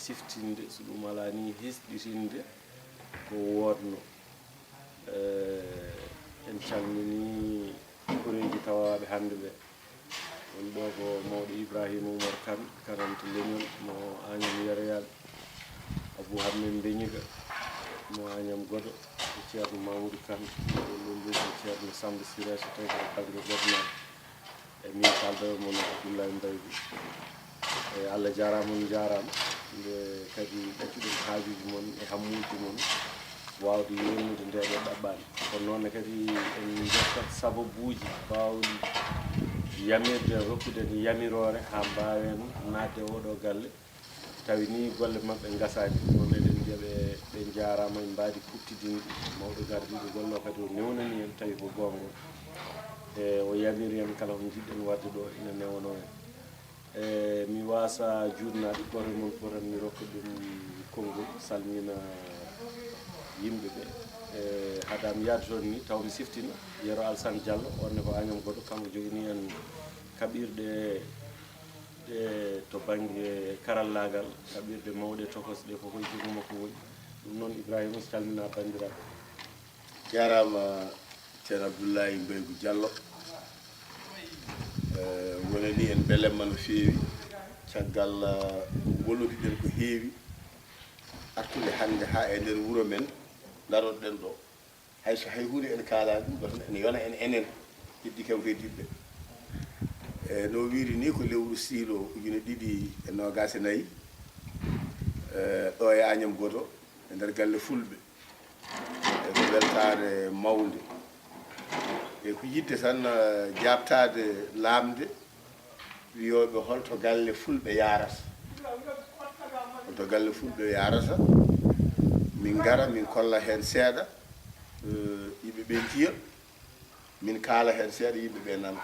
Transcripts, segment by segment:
siftinde so ɗum ala ni hisɗitinde ko wodno en calmini koreji tawaɓe hande ɓe on ɗo ko mawɗo Ibrahima Oumar Kane karante leñol mo Agnam Yérayal Abou Hammen Beñiga mo Agnam Godo e ceerno Mamoudou Kane lollude ceerno Samba Siré so tawi ko banggue Godnar e min kaldowo mon Abdoulaye Mbaydi e Allah jarama on jarama nde kadi ɗaccuɗen haajuji mon e hammuji mon wawde yewnude ndeɗo ɗaɓɓani kono noon kadi en jettat sababuji bawɗi yamirde rokkude en yamirore ha mbawen nadde oɗo galle tawi ni golle mabɓe gasani noon eɗen mbiya ɓe jarama e mbadi kuttidinde mawɗo gardiɗo golle o kadi o newnani en tawi ko gonga e o yamiri en kala ko jiɗɗen wadde ɗo ina newono en mi wasa jutnade goto mon fof tan mi rokka ɗum konngol salmina yimɓeɓe haadam yaade toon ni taw mi siftina Yero Alassane Diallo onne ko Agnam Goɗo kanko jogini en kaɓirɗe ɗe to banggue karallagal kaɓirɗe mawɗe tokosɗe koko jogu makko woni ɗum noon Ibrahima so calmina bandiraɓe. Jarama ceerno Abdoulaye Mbaygu Diallo wonani en belemma no feewi caggal golludiɗen ko heewi artude hande ha e nder wuuro men daroɗen ɗo hayso hay hunde en kaalani ɗum ɗon ene yona en enen heddi kam heddiɓe no wiiri ni ko lewru siilo 2024 ɗo e Agname Goto e nder galle Fulɓe e ko weltare mawde e ko yidde tan jabtade lamde wiyoɓe holto galle Fulɓe yarata holto galle Fulɓe yarata min gara min kolla hen seeɗa yimɓeɓe jiya min kaala hen seeɗa yimɓeɓe nana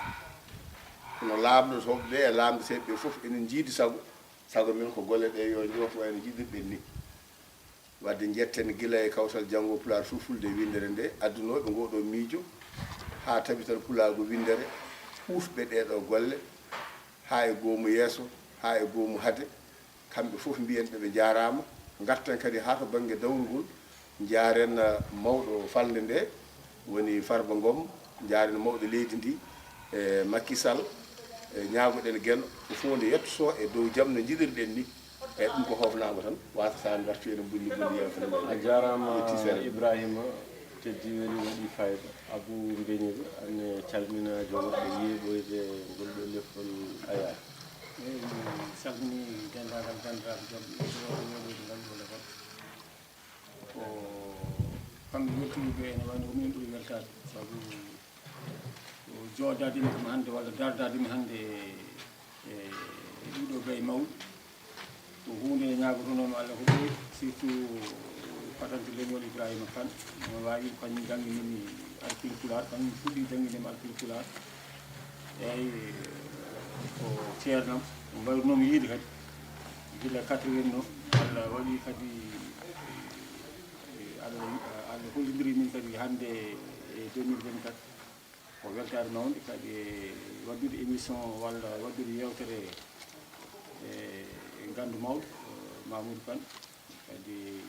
kono lamdotoɓeɓe e lamdeteɓe foof enen jiidi sago min ko golle ɗe yo joof wayno jiɗirɗen ni wadde jetten gila e kawtal janggo pulaar fulfulde Winndere nde addunoɓe ngoɗo miijo ha tabital pulaago Winndere ɓuufɓe ɗeɗo golle ha e goomu yeeso ha e goomu hade kamɓe fof mbiyen ɓe jarama garten kadi ha to banggue dawrugol jaren mawɗo falde nde woni Farba Ngom jaren mawɗo leydi ndi e Macky Sall ñaagoɗen gueno ko fonde yettoto e dow jaam no jiɗirɗen ni e ɗum ko hofnama tan wasata gartu ene bonni yewtere a jarama Ibrahima teddi weli waɗi fayida Abou Mbeñiɗo anne calmina jogoɓe yeeɓoyde ngolɗo lefol aya salmini dendagal bandiraɓe jomɓe woɗoyde ngannduɗo lefol ko kamɓe weltiniɓe ene wayno ko minen ɓuuri weltade sabu joodadimi kam hannde walla dardadimi hannde e ɗiɗo gaye mawɗi ko hunde ñagotonomi Allah ko ɓoyi surtout patante leñol Ibrahima Kane no wawi kañum jangguinimi arpil pulaar kañum fuɗɗi jangguinimi arpil pulaar eyyi ko ceernam o mbayrunomi yiide kadi gila 80 no Allah waɗi kadi Allah hollidiri min kadi hannde e 2024 ko weltare mawde kadi e waddude émission walla waddude yewtere e gandu mawɗo Mamoudou Kane kadi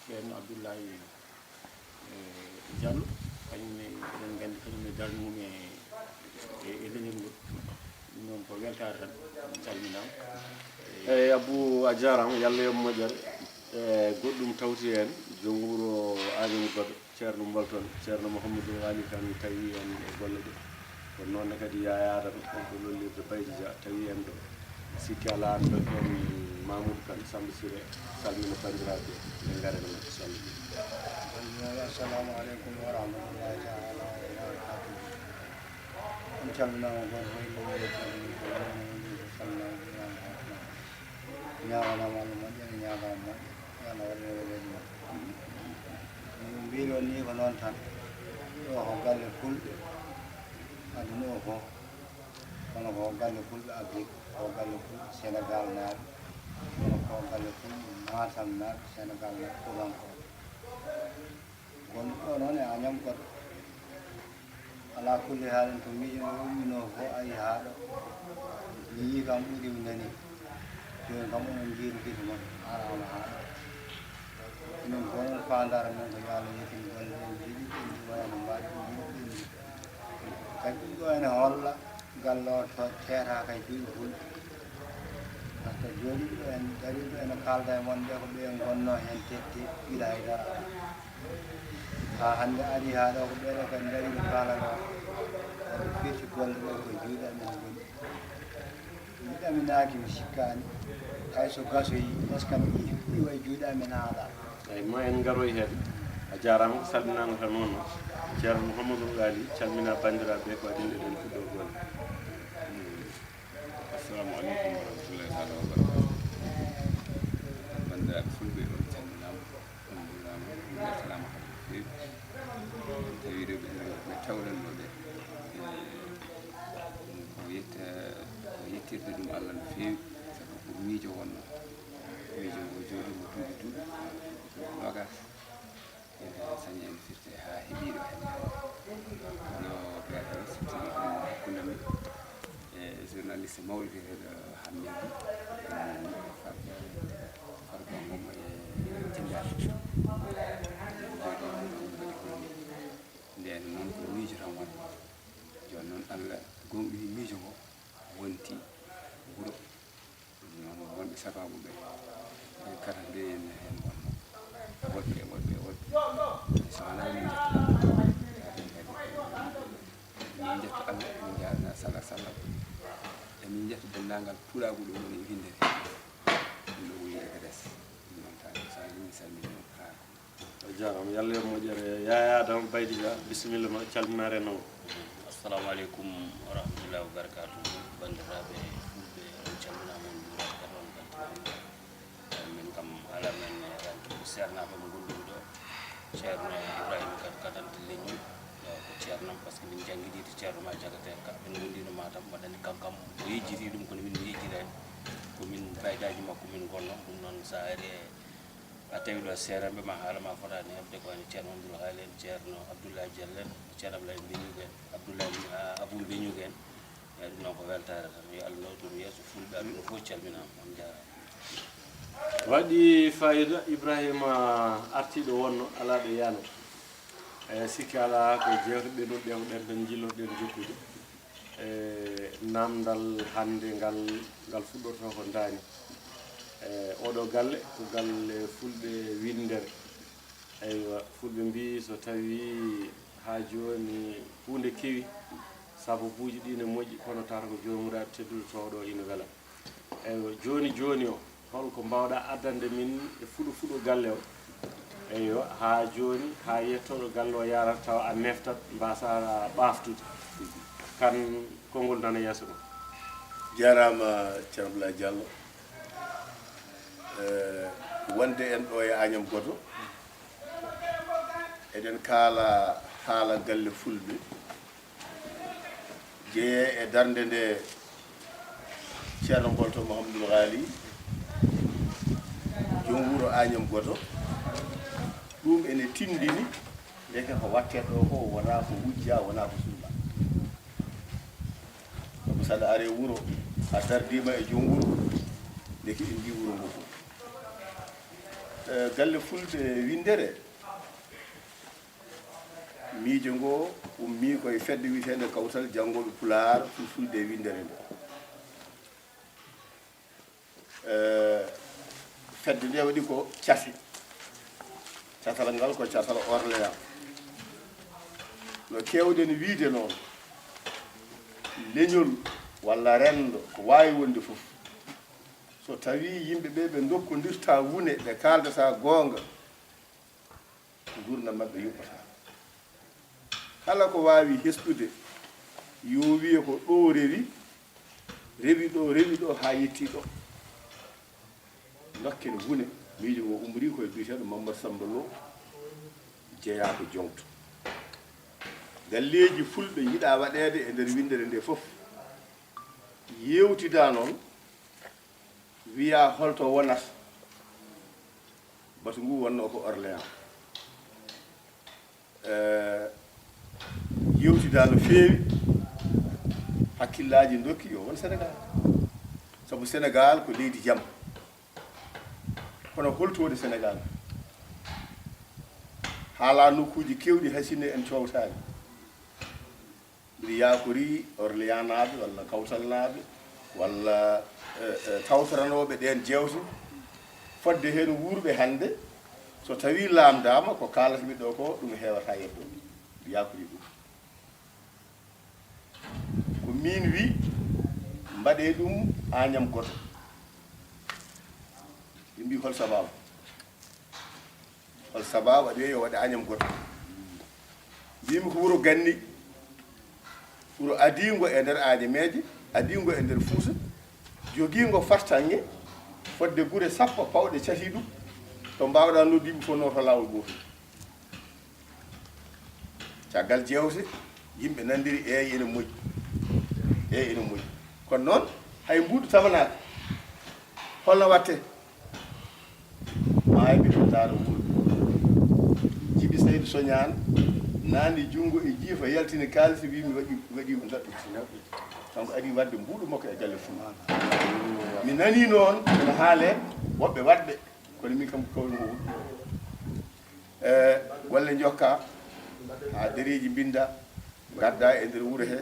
ceerno Abdoulaye Diallo kañumne eɗen gandi kañumne darnimum e leñol ngol ɗum noon ko weltare tan calminama eyyi Abou a jarama Yallah yo moƴƴere e goɗɗum tawti hen jom wuuro Agname Goto ceerno Mbolton ceerno Mouhamadou Ali Kane tawi en e golle ɗe kono noonne kadi yayadata onko lollirde Baydy Dia tawi en ɗo sikki ala an ɗon Mamoudou Kane Samba Siré salmina bandiraɓe ɓe garene ma inchallah assalamu aleykum wa rahmatullahi taala wa barakatuh on calminama goto ñaganama Allah moƴƴe ene ñagama moƴƴe yana waɗine weledi moƴƴe min mbino ni ko noon tan ɗo ko galle Fulɓe aduna o fof kono ko galle Fulɓe Afrique ko galle Fulɓe Sénégal naaɓe kono ko galle Fulɓe Matam naaɓe Sénégal naaɓe Fulankoɓe gonɗo ɗo noon e Agname Goto ala kulli haalin to miijo no ummino fof ayi haa ɗo mi yii kam ɓuurimi nani joni kam onon jiiru gite mon arama haa ɗo minen gonon fandare men ko yo Allah yettini golle ɗen jiɗi ɗen wayno mbaɗi jiɗi kadi ɗum ɗo ene holla galle o to teetaka e juuɗe Fulɓe par ce que joni ɗo en dariɓe ene kalda e mon ɓe ko ɓe gonno hen tetti ɓiɗa haydara ha hande ari ha ɗo ko ɓeɗo kadi darino kalano oɗo firti golle ɗe ko juuɗe amen goni yiɗaminaki mi sikkani hayso gasoyi est ce que mi iwa e juuɗe amen haala eyyi ma en garoy hen a jarama salminama tan noon ceerno Mouhamadou Ali calmina bandiraɓe ko adin eɗen fuɗɗo golle assalamu aleykum wa rahmatullahi taala wa barakatuh bandiraɓe Fulɓe on calminama on jurama jettanama haaɓe feewi tawi reɓe ɓe tawɗennoɓe ko yettirde ɗum Allah no feewi sabu ko miijo wonno miijo ngo jooɗimo duuɓi duuɓi nogas ene sañi en firte ha heeɓiɗo hen no ɓeɗo siftini ɗum hakkude men e journaliste mawɗo biyeteɗo Hamidou Farba Ngom e Tindane nden noon ko miijo tan woni joni noon Allah gonɗi miijo ngo wonti wuuro ɗum noon wonɓe sababu ɓe e kala nde en hen wonno woɗɓe e woɗɓe e woɗɓe so wona min jetta min jetta Allah min jarana sala sallam min jetta denndangal puulaguɗo woni Winndere ɗum ɗo woni EDS ɗum noon tan sa yimi salmini on haa jarama yalla yo moƴƴere Yaya Adama Baydy Dia bisimilla ma calminare noon assalamu aleykum wa rahmatullahi wa barakatuh bandiraɓe fulɓe on calminama on juurata on baltinaɓe min kam ala men rantuɓe ceernaɓe mo gonduɓe ɗo ceerno Ibrahima kadante leñol ko ceernam par ce que min jangguiɗi to ceerno ma jagate ka min gondino Matam waɗani kankam o yejjiti ɗum kono min mi yejjirani komin baydaji makko min gonno ɗum noon sa ari a tawi ɗo seeranɓe ma haala ma fotani hebde ko wani ceerno Amadou Haali en ceerno Abdoulaye Diallo en ceerno Abdoulaye Beñugue en Abdoulaye Aboul Beñugue en eyi ɗum noon ko weltare tan yo Allah nawtu ɗum yeeso fulɓe aɗuna fof calminama on jarama waɗi fayida Ibrahima artiɗo wonno ala ɗo yano sikki ala ko jewteɗe ɗum ɗewɗen ɗen jilloɗen jokkude namdal hande ngal fuɗɗoto ko daani oɗo galle ko galle fulɓe Winndere eywa fulɓe mbi so tawi ha joni hunde kewi sababuji ɗi ne moƴƴi kono tata ko jomiraɗo tedduɗo towɗo ina wela eywa joni o holko mbawɗa addande min e fuɗo galle o eywa ha joni ha yettoɗo galle o yarata taw a neftat mbasa ɓaftude kan konngol nana yeeso ɗum jarama ceerno Abdoulaye Diallo wonde en ɗo e Agname Goto eɗen kaala haala galle fulɓe jeeye e darde nde ceerno Bolto Mouhamadoul Haali joom wuuro Agname Goto ɗum ene tindini ndeke ko watte ɗo ko wona ko wujja wona ko suuɓa sabu saɗa are wuuro a tardima e joom wuuro ndeke en ndi wuuro ngo fof galle fulɓe Winndere miijo ngo ummi koye fedde witende kawtal janngoɓe Pulaar fulfulde e Winndere nde fedde nde waɗi ko casi catal ngal ko catal Orléans no kewɗen wiide noon leñol walla rendo ko wawi wonde fof so tawi yimɓeɓe ɓe dokkodirta wune ɓe kaldata goonga gurdam mabɓe yuɓɓata kala ko wawi hesɗude yo wiye ko ɗo rewi ɗo ha yetti ɗo dokken wune miijo ngo umri koye biyeteɗo Mamadou Samba Lo jeeya ko jongto galleji fulɓe yiɗa waɗede e nder Winndere nde fof yewtida noon wiya holto wonata batu ngu wonno ko Orléans yewtida no feewi hakkillaji dokki yo won Sénégal sabu Sénégal ko leydi jaam kono holtode Sénégal haala nokkuji kewɗi hasine en cowtani mbiɗa yakori Orléans naaɓe walla Kawtal naaɓe walla tawtoranoɓe ɗen jewte fodde hen wuurɓe hande so tawi lamdama ko kalataɓe ɗo ko ɗum hewata yeddo mbiɗa yakori ɗum ko min wi mbaɗe ɗum Agname Goto ɓe mbi hol sababu waɗe yo waɗe Agname Goto mbimi ko wuuro ganni wuuro adingo e nder Agnameje adingo e nder Fouta joguingo fartange fodde gure sappo pawɗe cati ɗum to mbawɗa noddiɓe fof noto lawol gotel caggal jewte yimɓe nandiri eyi ene moƴƴi kono noon hay mbuɗu tamanaka holno watte mayɓe to daaro wuuro Djiby Seydou Soñane nandi junngo e jiifa yaltini kaalisi wi mi waɗi ko daɗɗu kanko ari wadde mbuɗu makko e galle fuma mi nani noon ene haale woɓɓe waɗɓe kono min kam ko kawri ngo golle jokka ha dereji binda gadda e nder wuuro he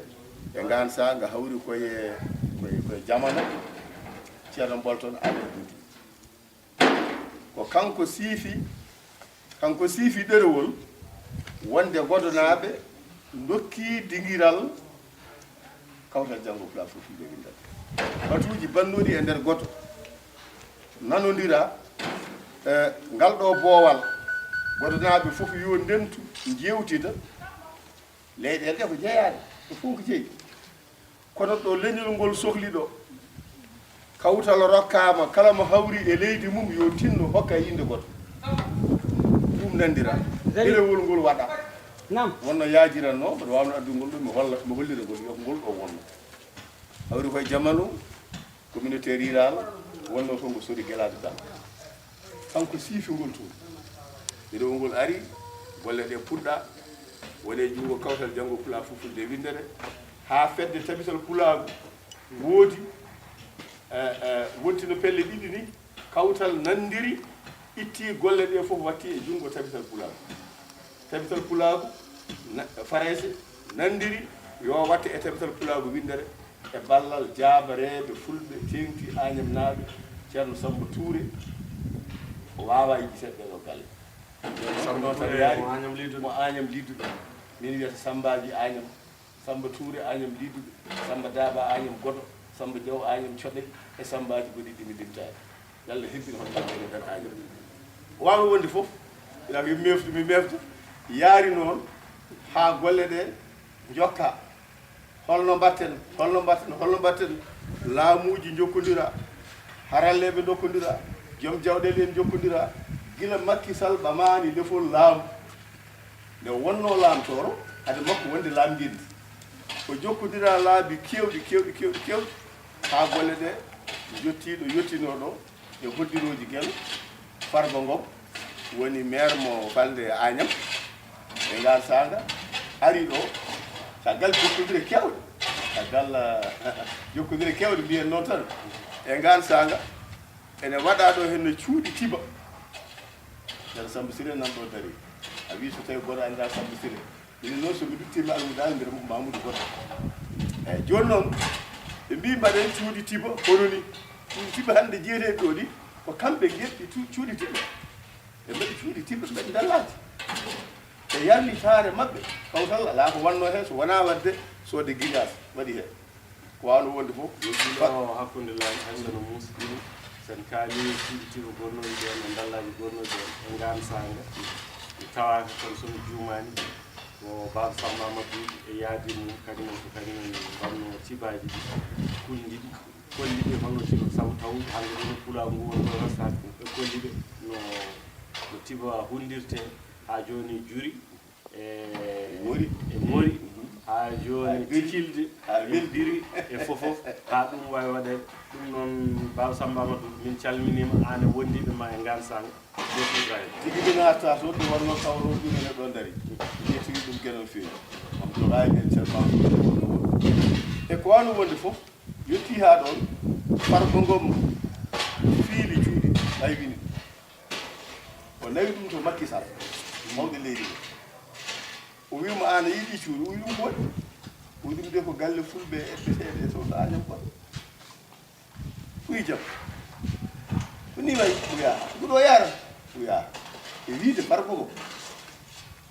e gansa nga hawri koye jamano ceerno Bolton aɗa duudi ko kanko siifi ɗerewol wonde godonaɓe dokki dingiral kawtal janngo pula fof Fulɓe Winndere batuuji bannuɗi e ndeer goto nanodira ngal ɗo boowal godonaaɓe fof yo ndentu jewtida leyɗele ɗe ko jeeyaade ko fof ko jeeyi kono ɗo leñol ngol sohli ɗo kawtal rokkaama kala mo hawri e leydi mum yo tinno hokka e inde goto ɗum nandira ɗerewol ngol waɗa wonno yaajiranno mbaɗa wawno addugol ɗum mi hollira ngol yo ngol ɗo wonno hawri koye jamanu communauté rural wonno to ngo sori gelade dal kanko siifi ngol toon ɗerewol ngol ari golle ɗe puɗɗa wone junngo kawtal janngo pula Fulfulde Winndere haa fedde tabital pulaagu woodi wontino pelle ɗiɗi ni kawtal nandiri itti golle ɗe fof watti e junngo tabital pulaagu farayse nandiri yo watte e tabital pulaagu Winndere e ballal jaabareeɓe Fulɓe teŋti Agnam naaɓe ceerno Samba Touré o waawa yiɗi seɗɗe ɗo galle noon tan yaari mo Agnam lidduɗo min wiyata Sambaji Agnam Samba Touré Agnam lidduɗo Samba Daba Agnam goɗo Samba Diaw Agnam coɗɗe e Sambaji goɗɗi ɗimi limtaade yalla hebbino hon galle nder Agnam waawa wonde fof ila ko mi mefta yaari noon haa golle ɗe jokka holno mbatten laamuuji jokkodira haralleɓe dokkodira joom jawɗele en jokkodira gila Macky Sall ɓamani lefol laamu nde wonno laamtoro hade makko wonde laamdinde ko jokkodira laabi kewɗi haa golle ɗe jottiɗo yottinoɗo e hoddiroji Galle Farba Ngom woni maire mo balde Agnam e ngal sanga ari ɗo caggal jokkodire kewɗe caggal jokkodire kewɗe mbiyen noon tan e ngal sanga ene waɗa ɗo henno cuuɗi tiba ceerno Samba Siré nan ɗo dari a wi so tawi goto anda Samba Siré ine noon somi ɗuttima almudal nder Mamoudou goto eyyi joni noon ɓe mbi mbaɗen cuuɗi tiba hono ni cuuɗi tiba hande jeeteɗe ɗo ɗi ko kamɓe gueɗɗi cuuɗi tiba ɓe mbaɗi cuuɗi tiba ɓe mbaɗi dallaji e yallitare mabɓe kawtal ala ko wanno hen so wona wadde sode guigas waɗi hen ko wawno wonde fof yo hakkude laaji hande no musɗini sen kaali cuuɗi tiba gonnoji ɗon e dallaji gonnoji ɗon e ngan sanga mi tawaka kono somi juumani ko Baba Samba Amadou e yaadi mum kañumen ko kañumen wanno tibaji ɗi kulɗiɗi kolliɓe holno tiba sabu tawde hande ɗo pulagu ngu won ɗo restade ɓe kolliɓe no tiba hundirte ha joni juri e mori ha joni kilde ha weldiri e fofof ha ɗum wawi waɗede ɗum noon Baba Samba Amadou min calminima an e wondiɓe ma e ngal sanga tigi ɗi natta toon ɗum wonno tawro ɗumene ɗo daari ɗi tigi ɗum gueɗal feewi Abdoul Rayi en ceerno e ko wano wonde fof yetti ha ɗon Farba Ngom fiili cuuɗi naywini o nawi ɗum to Macky Sall mawɗe leydi o wima an a yiɗi cuuɗi o wi ɗum ko waɗi o wi ɗum de ko galle Fulɓe eɓɓeteɗe e sohla Agnam goɗɗo ɓuyi jaam ko ni wayi ɓuya ɗuɗo yara ɓuya e wiide Farba Ngom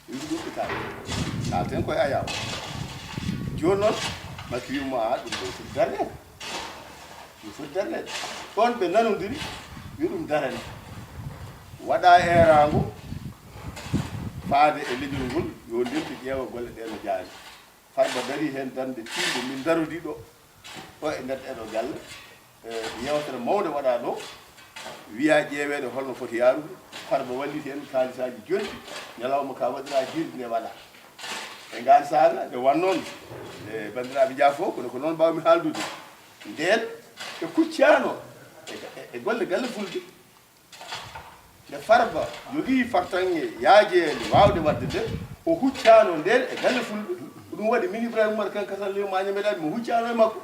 e wiide ɗum ɓe kalten koye ayaw joni noon Macky wimo a ɗum ɗo foti darnede ɗum foti darnede ɗon ɓe nanodiri wi ɗum darane waɗa erago faade e leñol ngol yo ndemti ƴeewa golle ɗe no jaari Farba dari hen dande tiiɗe min darodi ɗo ɗo e nder ɗeɗo galle yewtere mawde waɗa ɗo wiya ƴeeweede holno foti yaarude Farba walliti hen kaalisaji jonti ñalawma ka waɗira hirde nde waɗa e ngal saaga nde wannoon e bandiraɓe jaa fof kono ko noon mbawmi haaldude nden e kuccano e golle galle Fulɓe nde Farba jogii fartange yaajeede waawde wadde nde o huccano nden e galle Fulɓe ɗum waɗi min Ibrahima Oumar Kankatan lew ma ñameɗaɓe mo huccano e makko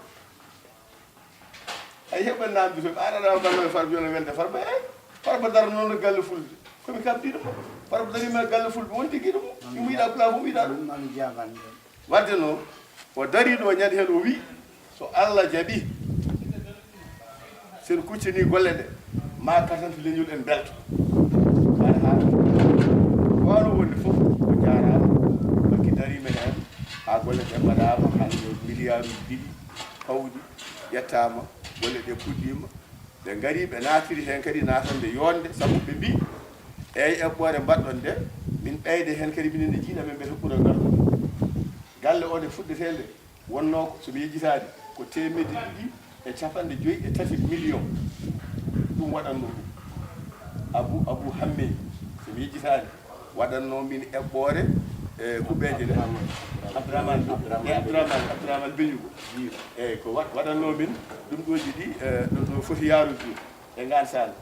ay heɓɓen namdi to ɓe aɗaɗa banno e Farba yone welde Farba Farba dara noon e galle Fulɓe komi kamɗiɗo Farba darima e galle Fulɓe won tigui ɗum imo yiɗa pula fof yiɗa ɗum wadde noon o dari ɗo ñande hen o wi so Allah jaaɓi sen kuccani golle ɗe ma katanto leñol en belto aɗa haala wano wonde fof o jarama Macky darima hen ha golle ɗe mbaɗama hande milliard uji ɗiɗi pawɗi ƴettama golle ɗe puɗɗima ɓe gari ɓe natiri hen kadi natande yonde sabu ɓe mbi eyyi eɓɓore mbaɗɗon nde min ɓeyde hen kadi minen ne jiiɗamen mbete ɓuura garɗo galle o nde fuɗɗetende wonno ko somi yejjitade ko 253 million ɗum waɗanno ɗum abou hamme somi yejjitade waɗanno min eɓɓore kuɓeje ɗe abdourahmane beñugo eyyi ko waɗanno min ɗum ɗoji ɗi ɗo foti yarude ɗum e ngan sala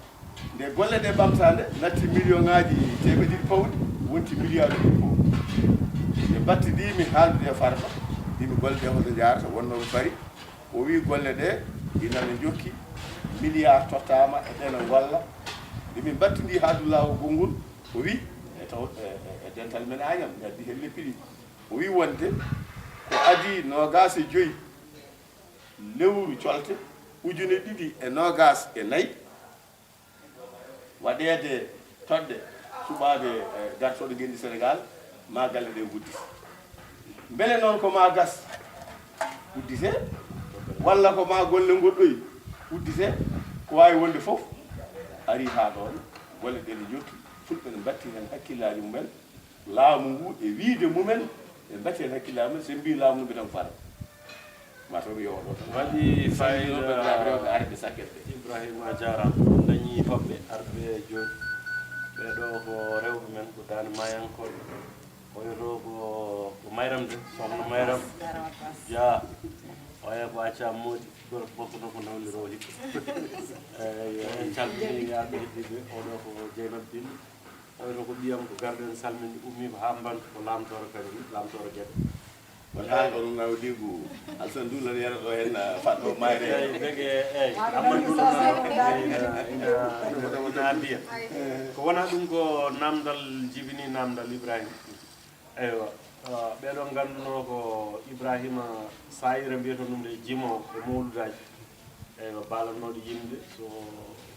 nde golle ɗe ɓamtade natti million ngaji 100 pawɗi wonti milliard uji fof ɓe battidimi haaldude e farba ɗimi golle ɗe hoto jarata wonnoɓe pari o wi golle ɗe inane jokki milliard tottama e ɗene golla ɗimin battidi haadu lawol gongol o wi e taw e dental men Agnam mi addi hen leppi ɗi o wi wonde ko adi 25 lewru colte 2024 waɗede toɗɗe suɓaɓe gartoɗo gendi Sénégal ma galle ɗe guddite beele noon ko ma gas guddite walla ko ma golle goɗɗoy guddite ko wawi wonde foof ari ha ɗon golle ɗe ne jokki fulɓe ne batti hen hakkillaji mumen laamu ngu e wiide mumen ɓe batti hen hakkillaji mumen so mbi laamu ngu ɓe tan fara mataw ɓe yowo ɗo tan waɗi fayida rewɓe arɓe sakket ɓe Ibrahima jarama dañi hoɓɓe arɓe joni ɓeɗo ko rewɓe men ko dane mayankoɓe oyoto ko mayramde sohna mayram ja oya ko acca moodi goto bokkoto ko nawliro hikka eyyi en calmini arɓe heddiɓe oɗo ko Dieynaba Bin oyoto ko ɓiyam ko garɗo en salmini ummi ko ha mbanto ko lamtoro kañum lamtoro gueɗe wona ɗon nawdigu alsan dulan yara ɗo hen faɗɗo mayre eyyi bege eyyi amadouina mbiya ko wona ɗum ko namdal jibini namdal Ibrahima eywa ɓeɗo ganduno ko Ibrahima sayira mbiyato ɗum de jimo e mawludaji eywa balannoɗo yimɓe so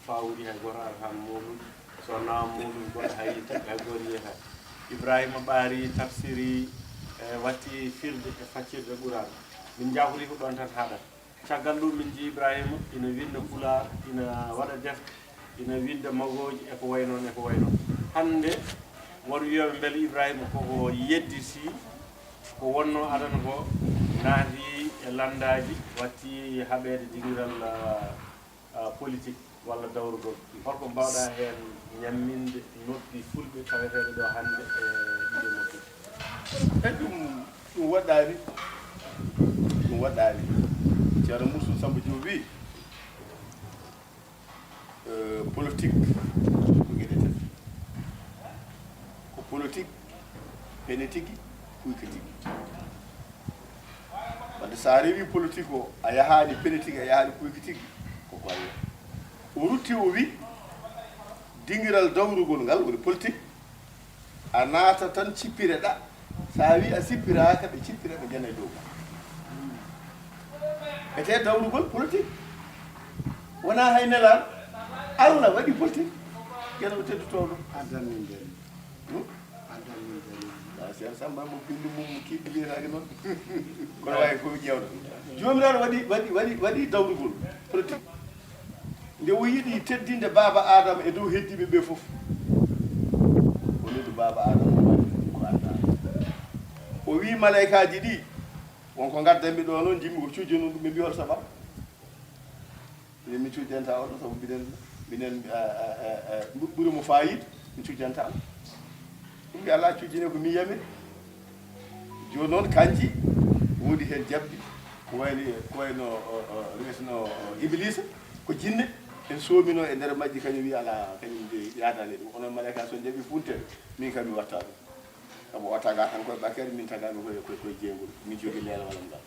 fawri hay goto ara tan mawlude so nawa mawlude goɗɗo hay goto yiyata Ibrahima ɓaari tafsiri watti firde e faccirde ɓuuraɗo min jahori ko ɗon tan haɗat caggal ɗum min jii Ibrahima ina winda Pulaar ina waɗa defte ina winda magoji eko way noon eko way noon hande won wiyoɓe beele Ibrahima koko yedditi ko wonno adana ko naati e landaji watti haɓede dingiral politique walla dawrugol holko mbawɗa hen ñamminde noddi fulɓe taweteɓe ɗo hande e ɗiɗo noddi e ɗum waɗɗani ceerno Moussa Samba Diop wi politique ko gueɗe tati ko politique pene tigui kuyka tigui wadde sa rewi politique o a yahani pene tigui a yahani kuyka tigui koko walle o rutti o wi dingiral dawrugol ngal woni politique a naata tan cippireɗa sa wi a sippiraka ɓe cippira ɓe jana dow ete dawrugol politique wona hay nelaɗo Allah waɗi politique gueɗe o teddutoɗo addanmin den Cheikh Samba mo bindi mum kiɗɗi wiyetake noon kono wawi ko ƴewɗo jomiraɗo waɗi dawrugol politique nde o yiiɗi teddinde baba Adama e dow heddiɓe ɓe foof o noddu baba Adama ko anda o wi malaikaji ɗi wonko gaddanmi ɗo noon jimmi ko cuujano ɗum ɓe mbi hol sabab minen mi cuujanta oɗo saabu minen ɓuuri mo fayide mi cuujanta ɗum mbi ala cuujine ko mi yami joni noon kanji woodi hen jabbi ko wayno wiyeteno Iblisa ko jinne en soomino e nder majji kañum wi ala kañum de yaadani ɗum onon malaika so jaɓi funtere min kam mi watta ɗum sabu o taga tan koye ɓakere min tagami koye jeygol min jogui leelawalam ngal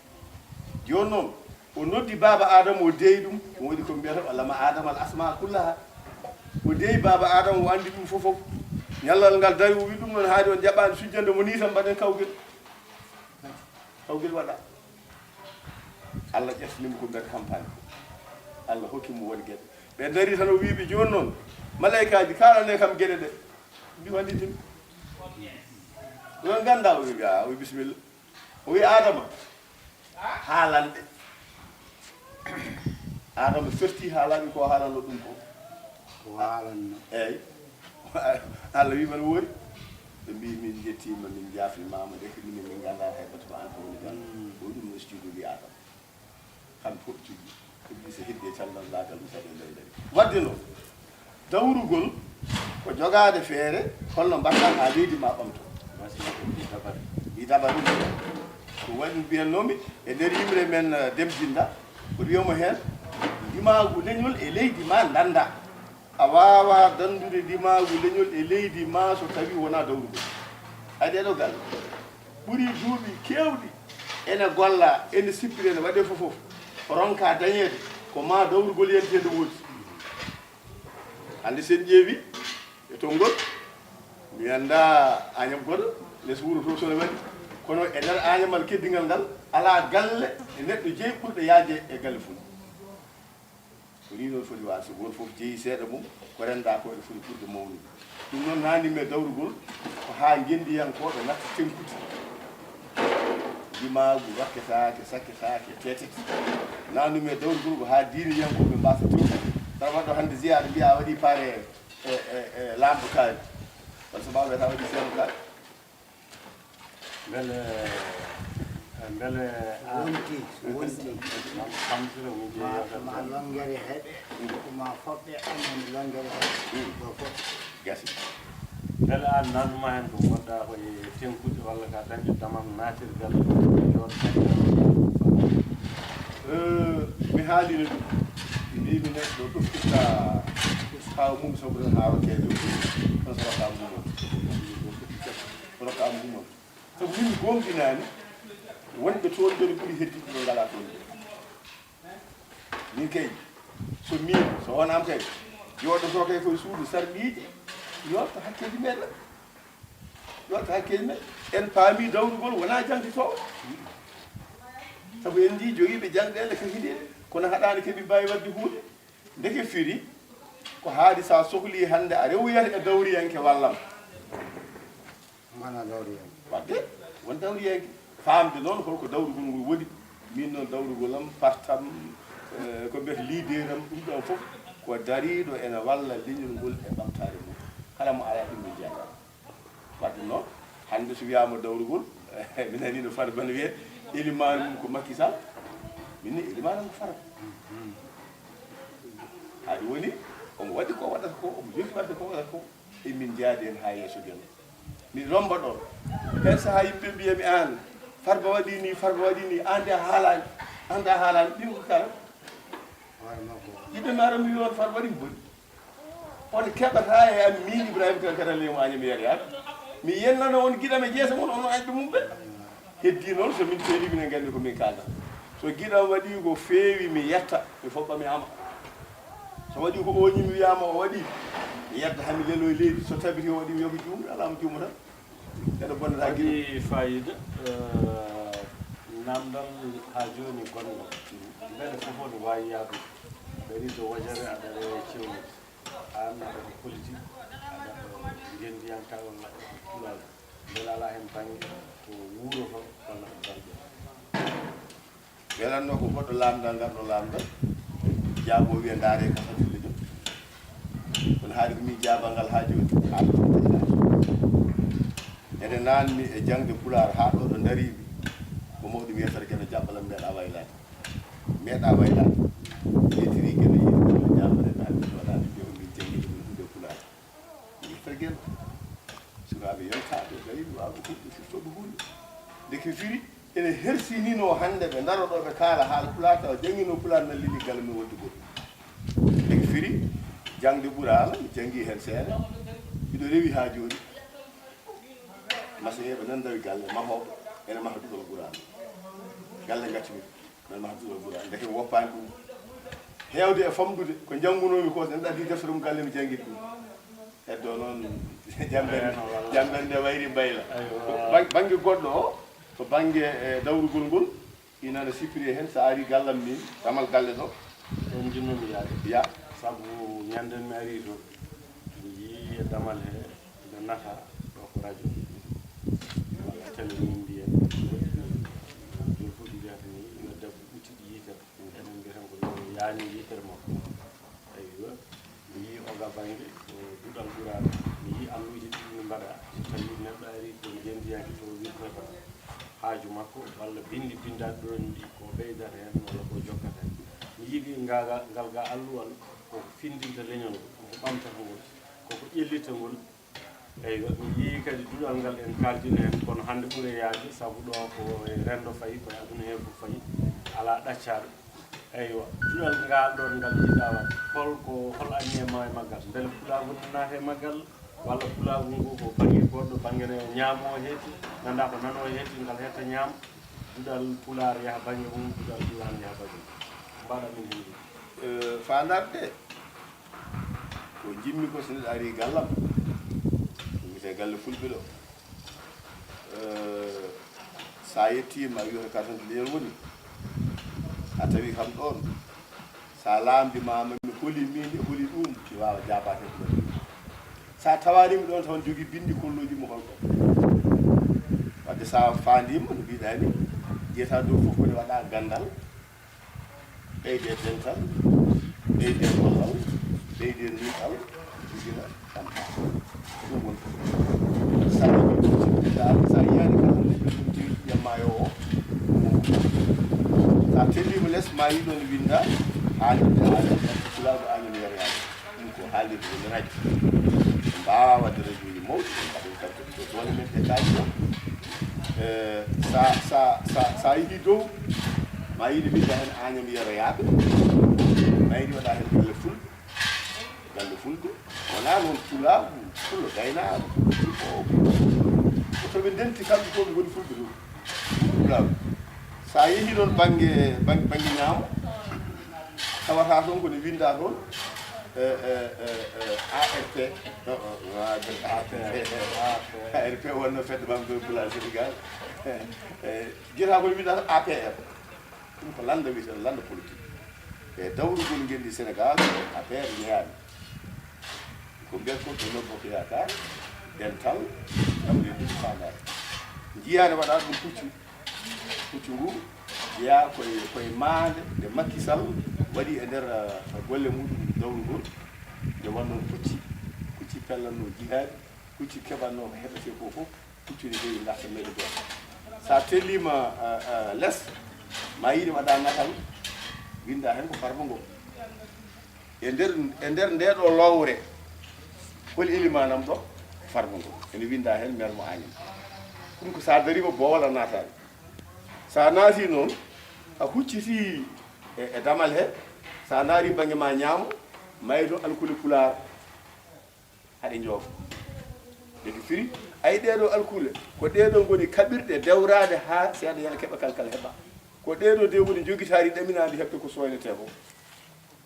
joni noon o noddi baba Adama o deeyi ɗum o waɗi ko mbiyata allama Adama al asma kullaha o deeyi baba Adama o andi ɗum fof ñallal ngal dari o wi ɗum noon haadi on jaɓani sujjande mo ni tan mbaɗen kawgel waɗa Allah ƴeftinimo ko nder campagne Allah hokkimo won gueɗe ɓe dari tan o wiɓe joni noon malaikaji kalane kam gueɗe ɗe mbi wallitimi ɗon ganda o wi bisimilla o wi Adama haalanɗe Adama ferti haalaɓe ko haalanno ɗum ko haalanno eyyi Allah wi man woori ɓe mbi min jettima min jaafimama de ko minen min ganda heɓata ko an ko woni gal o ɗum no studio wi Adama kamɓe fof cuggi ko mbi so heddi e cellal lagal ɗum saɗe leyɗari wadde noon dawrugol ko jogade feere holno mbatta ha leydi ma ɓamto i daba ɗum ko waɗi mbiyannomi e nder yimre men demdinda ko wiyamo hen dimagu leñol e leydi ma danda a wawa dandude dimagu leñol e leydi ma so tawi wona dawrugol adi ɗo gal ɓuuri duuɓi kewɗi ene golla ene sippiri ene waɗe fof ronka dañede ko ma dawrugol yentede woodi hande sen ƴeewi e tongol mi anda Agname goɗo less wuuro to sone waɗi kono e nder Agnamal keddigal ngal ala galle e neɗɗo jeeyi ɓurɗo yaade e galle Fulɓe ko ni noon foti waade so goto fof jeeyi seeɗa mum ko renda ko ene foti ɓurde mawnude ɗum noon nandimi e dawrugol ko ha gendiyankoɓe natta tenkude dimagu wakketake sakketake tetete nandumi e dawrugol ko ha diiniyankoɓe mbasa tenkude tawa waɗɗo hande ziyara mbiya waɗi paare e lamɗo kaari par ce que mbaɓe ta waɗi seeɗa kaari beele wonti ma longere heɓe ma foɓɓe amen longere heɓe ɗo fof gasi beele an nanduma hen ko gonɗa koye tenkude walla ka dañde damam natirgal mi haalino ɗum mbimi neɗɗo ɗoftirta haw mum sobo ɗon hawatede on so rokka mumon rokka mumon sabu min gomɗinani wonɓe toon ɓeɗo ɓuuri heddiɓe ɓe ngala toon min kay so min so wonam kay joɗoto kay koye suudu sarɗiiji yotta hakkeji meɗen yotta hakkeji meɗen en paami dawrugol wona jangtitowo sabu en ji jogiiɓe jangɗele ko hiɗiɗe kono haɗani keeɓi mbawi wadde hunde ndeke firi ko haadi sa sohli hande a rewoyata e dawriyanke wallam mana dawriyanke wadde won dawriyanke famde noon holko dawrugol ngol woni min noon dawrugolam partam ko mbiyata leader am ɗum ɗon fof ko dariɗo ene walla leñol ngol e ɓamtare mum kala mo ala ɗum mi jeeya wadde noon hande so wiyama dawrugol mi nani no fara bano wiye élimane mum ko Macky Sall minni élimane am ko fara haɗi woni omo waɗi ko waɗata ko omo jogi wadde ko waɗata ko emin jaadi hen ha yesso jonde mi romba ɗon hen saaha yimɓe mbiyami an Farba waɗi ni Farba waɗi ni ande haalani ande haalani ɗin ko kala yimɓe mi ara mi wiyon Farba waɗi boni on keɓata e am min Ibrahima Kakalemo Agname Yero mi yennano on guiɗam e jeesa mon ono añɓe mum ɓe heddi noon so min teeli minen gandi ko min kalda so guiɗam waɗi ko feewi mi yetta mi foɓɓa mi ama so waɗi ko oñi mi wiyama o waɗi mi yedda hami lelo e leydi so tabiti o waɗi mi yoki juumde alama juuma tan eɗo bonnata waɗi fayida namdal ha joni gonɗo beele fof ne wawi yaadude dari to wajare aɗa rewa cewne an aɗa ko politique aɗa ɗo gendiyanka walla kulal beele ala hen banggue ko wuuro to walla ko balɗe welanno ko goɗɗo lamdal ngarɗo lamdal jaabo wiya ndaare ka fatille ɗum kono haali ko min jaabal ngal ha joni haala ene nanmi e jangde pular ha ɗo ɗo dariɓe ko mawɗi wiyetata kene jabbalam meeɗa waylade meeɗa waylade yetiri kene yiɗo jabaneɗaɓe ɗoɗaɓe mbiyo min jangiɗo min huude pular yetata gueno sukaɓe yontaɓe dariɓe waɓe hulɓe firtoɓe hunde deke firi ene hersinino hande ɓe daroɗo ɓe kaala haala pular tawa jangino pular nallili galle min wonde goɗɗum deke firi jangde ɓuurala mi jangi hen seeɗa mbiɗo rewi ha joni masayeɓe nan dawi galle mahoɓe ene maha duɗol ɓuurala galle gaccumi men maha duɗol ɓuurala deke woppani ɗum hewde e famdude ko janggunomi ko en ɗaddi deftere mum galle mi jangguit ɗum heddo noon jamben nde wayri bayla banggue goɗɗo o to banggue e dawrugol ngol inane sippiri hen sa ari gallam min damal galle ɗo ɗon jinnomi yaade ya saabu ñanden mi ari to mi yii e damal he ɓe nafa ɗo ko radio walla télé min mbiyen joni fof ɗi mbiyata ni yo debbo ɓucciɗi yitere enen mbiyatan ko yaani yitere makko aywa mi yii oga bange o duɗal ɓuraɗo mi yii alluji ɗi mbaɗa so tawi neɗɗo ari ko jendiyanke to wirnata haaju makko walla bindi bindaɗi ɗon ɗi ko ɓeydata hen walla ko jokkata hen mi yiiɗi ngal ga alluwal koko findinta leñol ngol koko ɓamtata ngol koko ƴellita ngol eyyi mi yii kadi duɗal ngal en kaldino hen kono hannde ɓuure yaade saabu ɗo ko e rendo fayi koye aduna he ko fayi ala ɗaccaɗo eywa duɗal ngal ɗon ngal yiɗa wat hol anni e ma e maggal beele pulago naata e maggal walla pulago ngu ko banggue goɗɗo banggue ne ñaamo heeti ganda ko nano heeti ngal hetta ñaam duɗal pular yaha banggue mum duɗal duwan yaha banggue mbaɗa min hen fandarde ko jimmi ko so neɗɗo ari gallam wiyete galle fulɓe ɗo sa yettima wiyoto kartante leñol woni a tawi kam ɗon sa laambimama mi holi min e holi ɗum mi wawa jabate ko waɗi sa tawanimi ɗon taw jogui bindi kolloji mo holɗo wadde sa fandima no mbiɗani ƴeeta dow fof kone waɗa gandal ɓeyde dental ɓeyde gollal ɓeyde nital jogina kampa ɗum woni sa yiyani kala neɗɗo ɗum jeyi yammayo o sa tellima less ma yi ɗon winda haalirde sulago amin yereyade ɗum ko haalirde woni radio mbawa wadde radio ji mawɗi mbaɗen kamɓe to zone men ɗe kaji ɗo sa yiɗi dow ma yiɗi winda hen añam yeroyaɓe ma yiɗi waɗa hen galle fulɓe wona noon pulagu fullo gaynaɗo o toɓe ndenti kamɓe fof ɓe goni fulɓe ɗo pulagu sa yeehi ɗon banggue ñaamo tawata toon kone winda toon ARP wonno fedde mamɓe pulaar sénégal guiata kone winda toon APR ɗum ko landa wiyeten landa politique e dawrugol ngelɗi sénégal APR ñaami ko mbiyat ko to nobbo ko yakar dental ɗamde ɗum fandare jiyade waɗa ɗum puccu ngu jeeya koye maande nde Macky Sall waɗi e nder golle muɗum dawrugol nde wonnoon pucci pellanno jihaade pucci keɓanno ko heɓete ko fof puccu ne heewi garta meɗe goto sa tellima less ma yiɗi waɗa natal winda hen ko farba ngo e nder ndeɗo lowre holi élimanam ɗo farba ngo ene winda hen maire mo Agname ɗum ko sa darima Bowal a natani sa naati noon a hucciti e damal he sa naari banggue ma ñaamo maydo alkuli pular haɗe jooga deki firi ayi ɗeɗo alkule ko ɗeɗo goni kaɓirɗe dewrade ha seeɗa yana keɓa kalkal heɓa ko ɗeɗo de woni joguitari ɗaminade heɓde ko soynete ko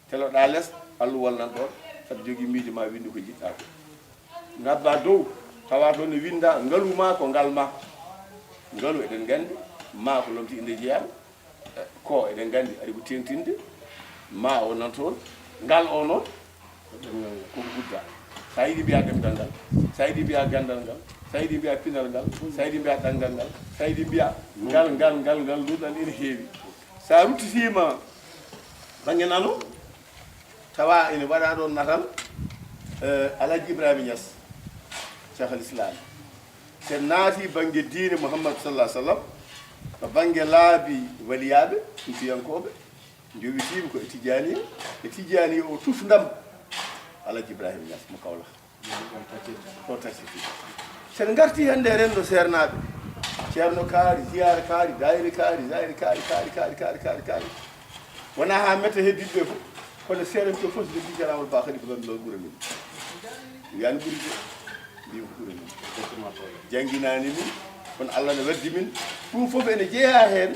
teloɗa less allu walnan ɗon saɗa jogui miijo ma windi ko jiɗɗa ko gabba dow tawa toon ne winda ngaluma ko ngalma ngalu eɗen gandi ma ko lomti inde jeeyam ko eɗen gandi ari ko tentinde ma o nan toon ngal o noon koko gudda sa yiɗi mbiya ɗemdal ngal sa yiɗi mbiya gandal ngal sa yiɗi mbiya pinal ngal sa yiɗi mbiya ɗangal ngal sa yiɗi mbiya ngal luɗɗal ene heewi sa ruttitima banggue nano tawa ene waɗa ɗon natal Alaji Ibrahima Niass cheikh al islam sen naati banggue diine Mouhammad sallallahu alaihi wasallam ko banggue laabi waliyaɓe fiyankoɓe jowitima ko e tijani o tuf ndam Alaji Ibrahima Niass mo Kaolack to tasiti sen garti hande rendo sernaɓe ceerno kaari ziyara kaari dayri kaari zayri kaari wona ha mette heddiɓe fof kono seeɗen to fof so ɓe jijarawol ba kadi ko ɗon ɗo ɓuura min wiyani ɓuuri de mbi ko ɓuura min jangguinani min kono Allah ne waddi min ɗum fof ene jeeya hen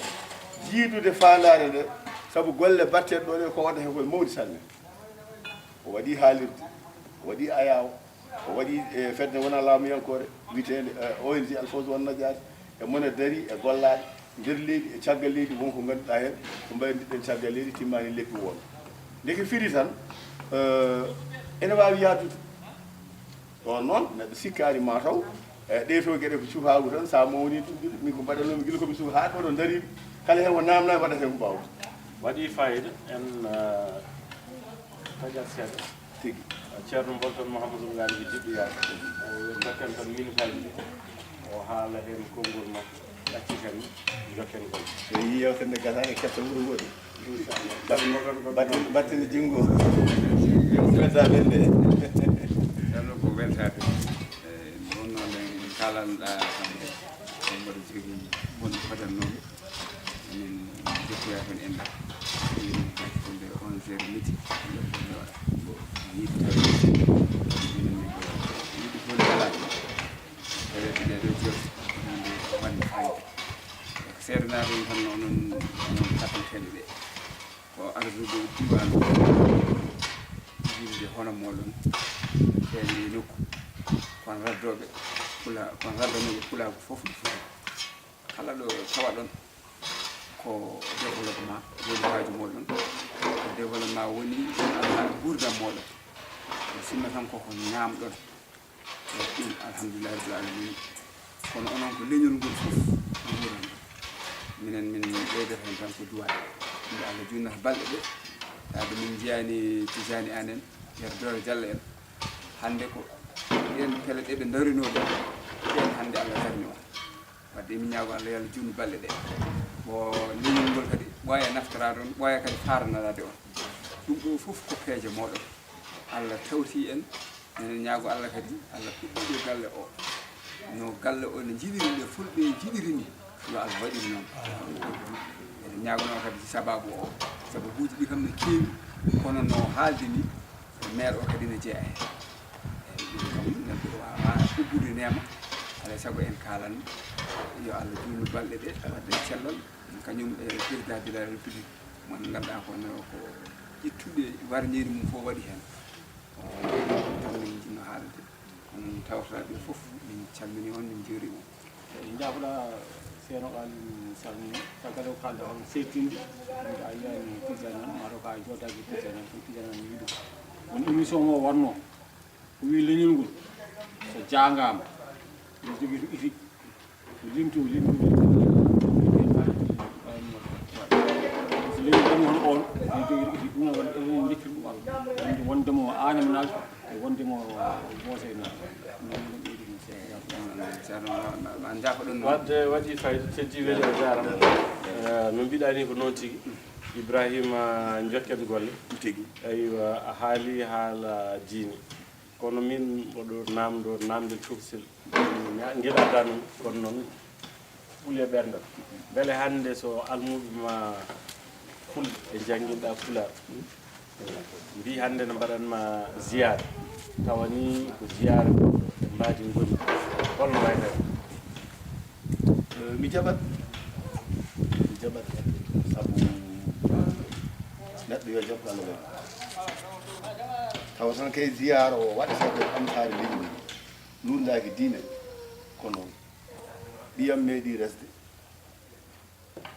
jiidude fandare nde saabu golle batteɗe ɗo ɗe ko waɗa hen koye mawɗi sanne o waɗi haalirde o waɗi ayaw o waɗi fedde wona laamuyankore witede ONG Alphonse wonna jaati e mone daari e gollade nder leydi e caggal leydi wonko ganduɗa hen ko mbaydiɗen caggal leydi timmani leppi won ndeke firi tan ene wawi yaadude ɗon noon neɗɗo sikkani mataw ɗe to gueɗe ko cukagu tan sa mawni ɗumɗude min ko mbaɗanomi guila komi suka ha ɗo ɗo darimi kala hen ko namnami waɗata hen ko mbawta waɗi fayida en taƴat seeɗa tigi ceerno bolton mouhamadoul ngali ɓe jiɗɗo yaade dokken tan minute aji ɗi o haala heen konngol makko ɗacciten jokken gol so yi yewtande gasani ketta wuro ngoɗi battini jinggo wedda ɓen de ceerno ko weltade ɗon noon en kalanɗa kamɓe on mbaɗa jogii wonɓe fadannoɓe emin jokkoya toon enda nde 11 midi yiɗi tawi minen yiɗi fof ngalade taweɓe ɗeɗo jewte nde waɗi fayida seeɗanaɓe tan onon katanteɗe ɗe ko ardude diwan yimɓe hono moɗon feewi nokku kon raddoɓe kon raddanoɓe pulago fof ɗo foti kala ɗo tawa ɗon ko développement woni haaju moɗon ko développement woni alaa gurdam moɗon sinno tan koko ñamɗon e ɗum alhamdulillahi rabbil alamin kono onon ko leñol ngol fof wuran minen min ɓeydata hen tan ko duwaɗe ɗumde allah junnata balɗe ɗe taade min jiyani tijani anen yeeto doore diallo en hande ko ɗen pele ɗe ɓe darinoɓe ɗen hande allah darni on wadde min ñaago allah yo allah junnu balɗe ɗe bo leñol ngol kadi ɓooya naftara ɗon ɓooya kadi faranarade on ɗum ɗo fof ko peeje moɗon allah tawti en minen ñaago allah kadi allah puɗɗiɗe galle o no galle o no jiɗiri nde fulɓe jiɗiri ni yo allah waɗiri noon eɗen ñaagono kadi sababu o sababuji ɗi kam ne keewi kono no haaldi ni maire o kadi ne jeeya hen eyyi ɗum kam neɗɗo wawa ubbude nema alay saago en kalanno yo allah junnu balɗe ɗe wadde cellal kañum e président de la république mon ganduɗa kono ko ƴettude warñiri mum fof waɗi hen tan min jinno haalde kono tawtoraɓe fof min calmini on min jeeri on eyi jaafoɗa seeno ɓaali salmini caggal o kalda on settinde a yiyani président nan maɗo ka joddaki président nan ko président nan wiiɗo won émission o wonno o wi leñol ngol so jangama ene jogui to ifi limtu so leñol ɗam hon on ene jogui to ifi ɗum waɗi enen jekkiri ɗum allah wondemo anemenage e wondemo boose an jaafa ɗon wadde waɗi fayida teddi weeli o jarama no mbiɗani ko noon tigui ibrahima jokken golle tigi aywa a haali haala diine kono min oɗo namdo namde cuksel gueɗata noon kono noon ɓuuli e ɓerdal beele hande so almuɓe ma fulɓe e jangguinɗa pular mbi hande ne mbaɗanma ziyara tawani ko ziyara mbaadi goni holno wayta mi jaɓat saabu neɗɗo yo jabbo allah wen tawa tan kay ziyara o waɗata ko ɓamtare leñol lundaki diine ko noon ɓiyam meeɗi resde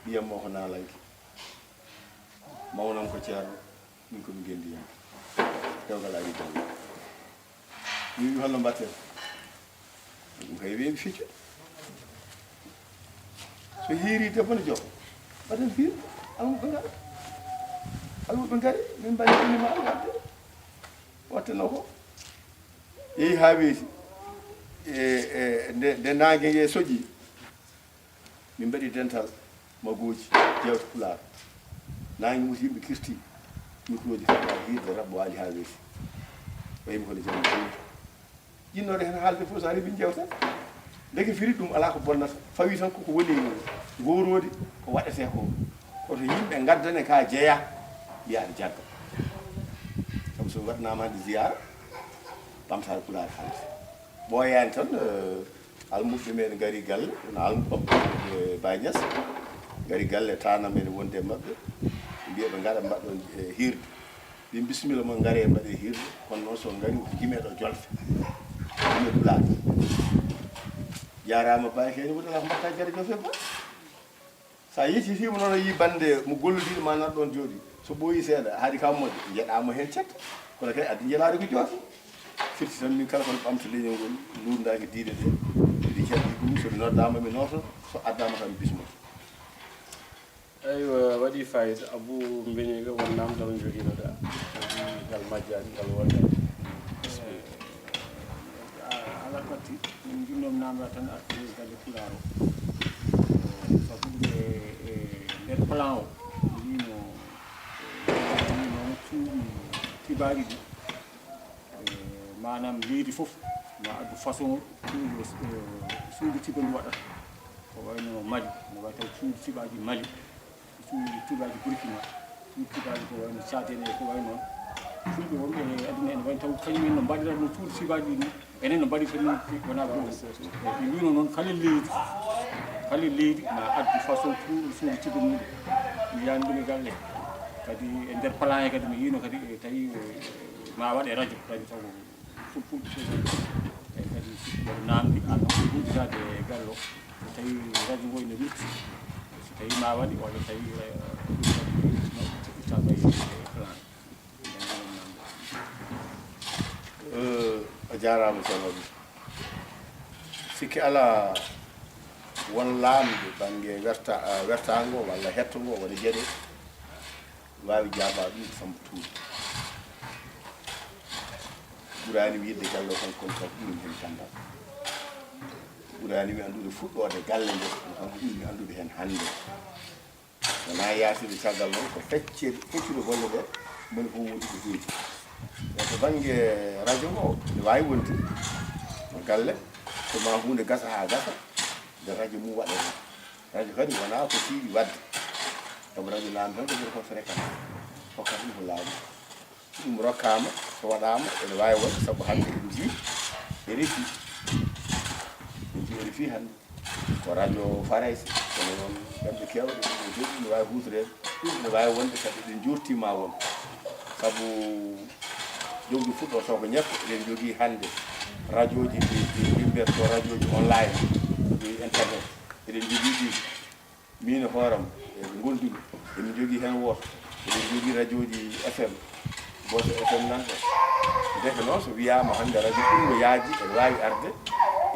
ɓiyam mo ko naalanke mawnan ko ceerno min komi gendi yanke dewgal ari janggo mi wi holno mbatten ɗum kay weemi ficca so hiiri debbo ne jooɓo mbaɗen fiir almuɓe ngara almuɓe ngari min mbaɗi inima wadde wattano ko yeehi ha weeti nde nangue ngue soƴi min mbaɗi dental magoji jewte pulaar nangue muti yimɓe kirti micro ji fata hirde rabbo waali ha weeti wayimi kono jam jinnoɗe hen haalde fof so ari min jewta deke firi ɗum ala ko bonnata fawi tan koko woni gowrode ko waɗete ko koto yimɓe gaddane ka jeeya yaade jagga sabu so waɗnama hande ziyara ɓamtare pulaar haalde ɓooyani tan almuɓe meɗen gari galle no almuɓam Baye Niass gari galle tana men wonde mabɓe mbiya ɓe gara mbaɗɗon hirde ɓe bisimilla mo gaare mbaɗe hirde kono noon so gari jimeɗo jolfe jime pulaar jarama Baye kene wuɗala ko mbatta jare jolfe ba sa yettitima noon a yi bande mo gollodiɗo ma nan ɗon jooɗi so ɓooyi seeɗa haadi kammode jeeɗamo hen cetta kono kadi addi jelade ko joote firti tan min kala kono ɓamta leñol ngol lurdaki diine ɗe ɗi ceɗɗi ɗum somi noddama mi noto so addama tan mi bismoto eywa waɗi fayida abou beñiga won namdal joguinoɗa ngal majjani ngal wonde ala batti min jinnom namda tan artiri galle pulaar o sabu ɗum e nder plan o wino noon cuuɗi tibaari ɗi manam leydi fof ma addu façon suudu tiba ndu waɗata ko wayno Mali no wayi taw suudu tibaji Mali suudu tibaji Burkina suudu tibaji ko wayno Tchadien e ko way noon fulɓe wonɓe aduna ene wayi taw kañumen no mbaɗira no suudu tibaji ɗi enen no mbaɗi kadi wona ɗum ɓe mbino noon kala leydi ma addu façon suudu tiba muɗum mi yani ɗum e galle kadi e nder plan e kadi mi yino kadi tawi ma waɗe radio taw fulɓe e kadi sikkuɗo namdi an hudditade e gallo so tawi radio ngo ene lutti so tawi ma waɗi walla tawi ittama e plan a jarama ceerno ɗum sikki ala won laamde banggue wertago walla hettogo wona gueɗe wawi jaaba ɗum samba tuuɗi ɓurani wiide galle o tan kon tan ɗum hen gandal ɓurani mi andude fuɗɗode galle nde tan ko ɓurmi andude hen hande wona yaatude caggal noon ko feccude golle ɗe moni fof woodi ko heedi e to banggue radio o ne wawi wonde no galle soma hunde gasa ha gasa nde radio mum waɗete radio kadi wona ko tiiɗi wadde saabu radio laami tan ko ɓuri ko fréquence hokkata ɗum ko laaɓi ɗum rokkama so waɗama ene wawi wonde saabu hande en jii e refi en jii e refi hande ko radio Farais kono noon kamɓe kewɗe ɗum joɗi ne wawi hutorede ɗum ne wawi wonde kadi ɗen jurtima won saabu jogdi fuɗɗo to ko ñeppo eɗen jogui hande radio ji ɗi mbiyatto radio ji online ɗi internet eɗen jogui ɗi min hooram eɓe gondumi emin jogui hen woto eɗen jogui radio ji FM boto FM nanɗo defe noon so wiyama hande radio ɗum no yaaji ene wawi arde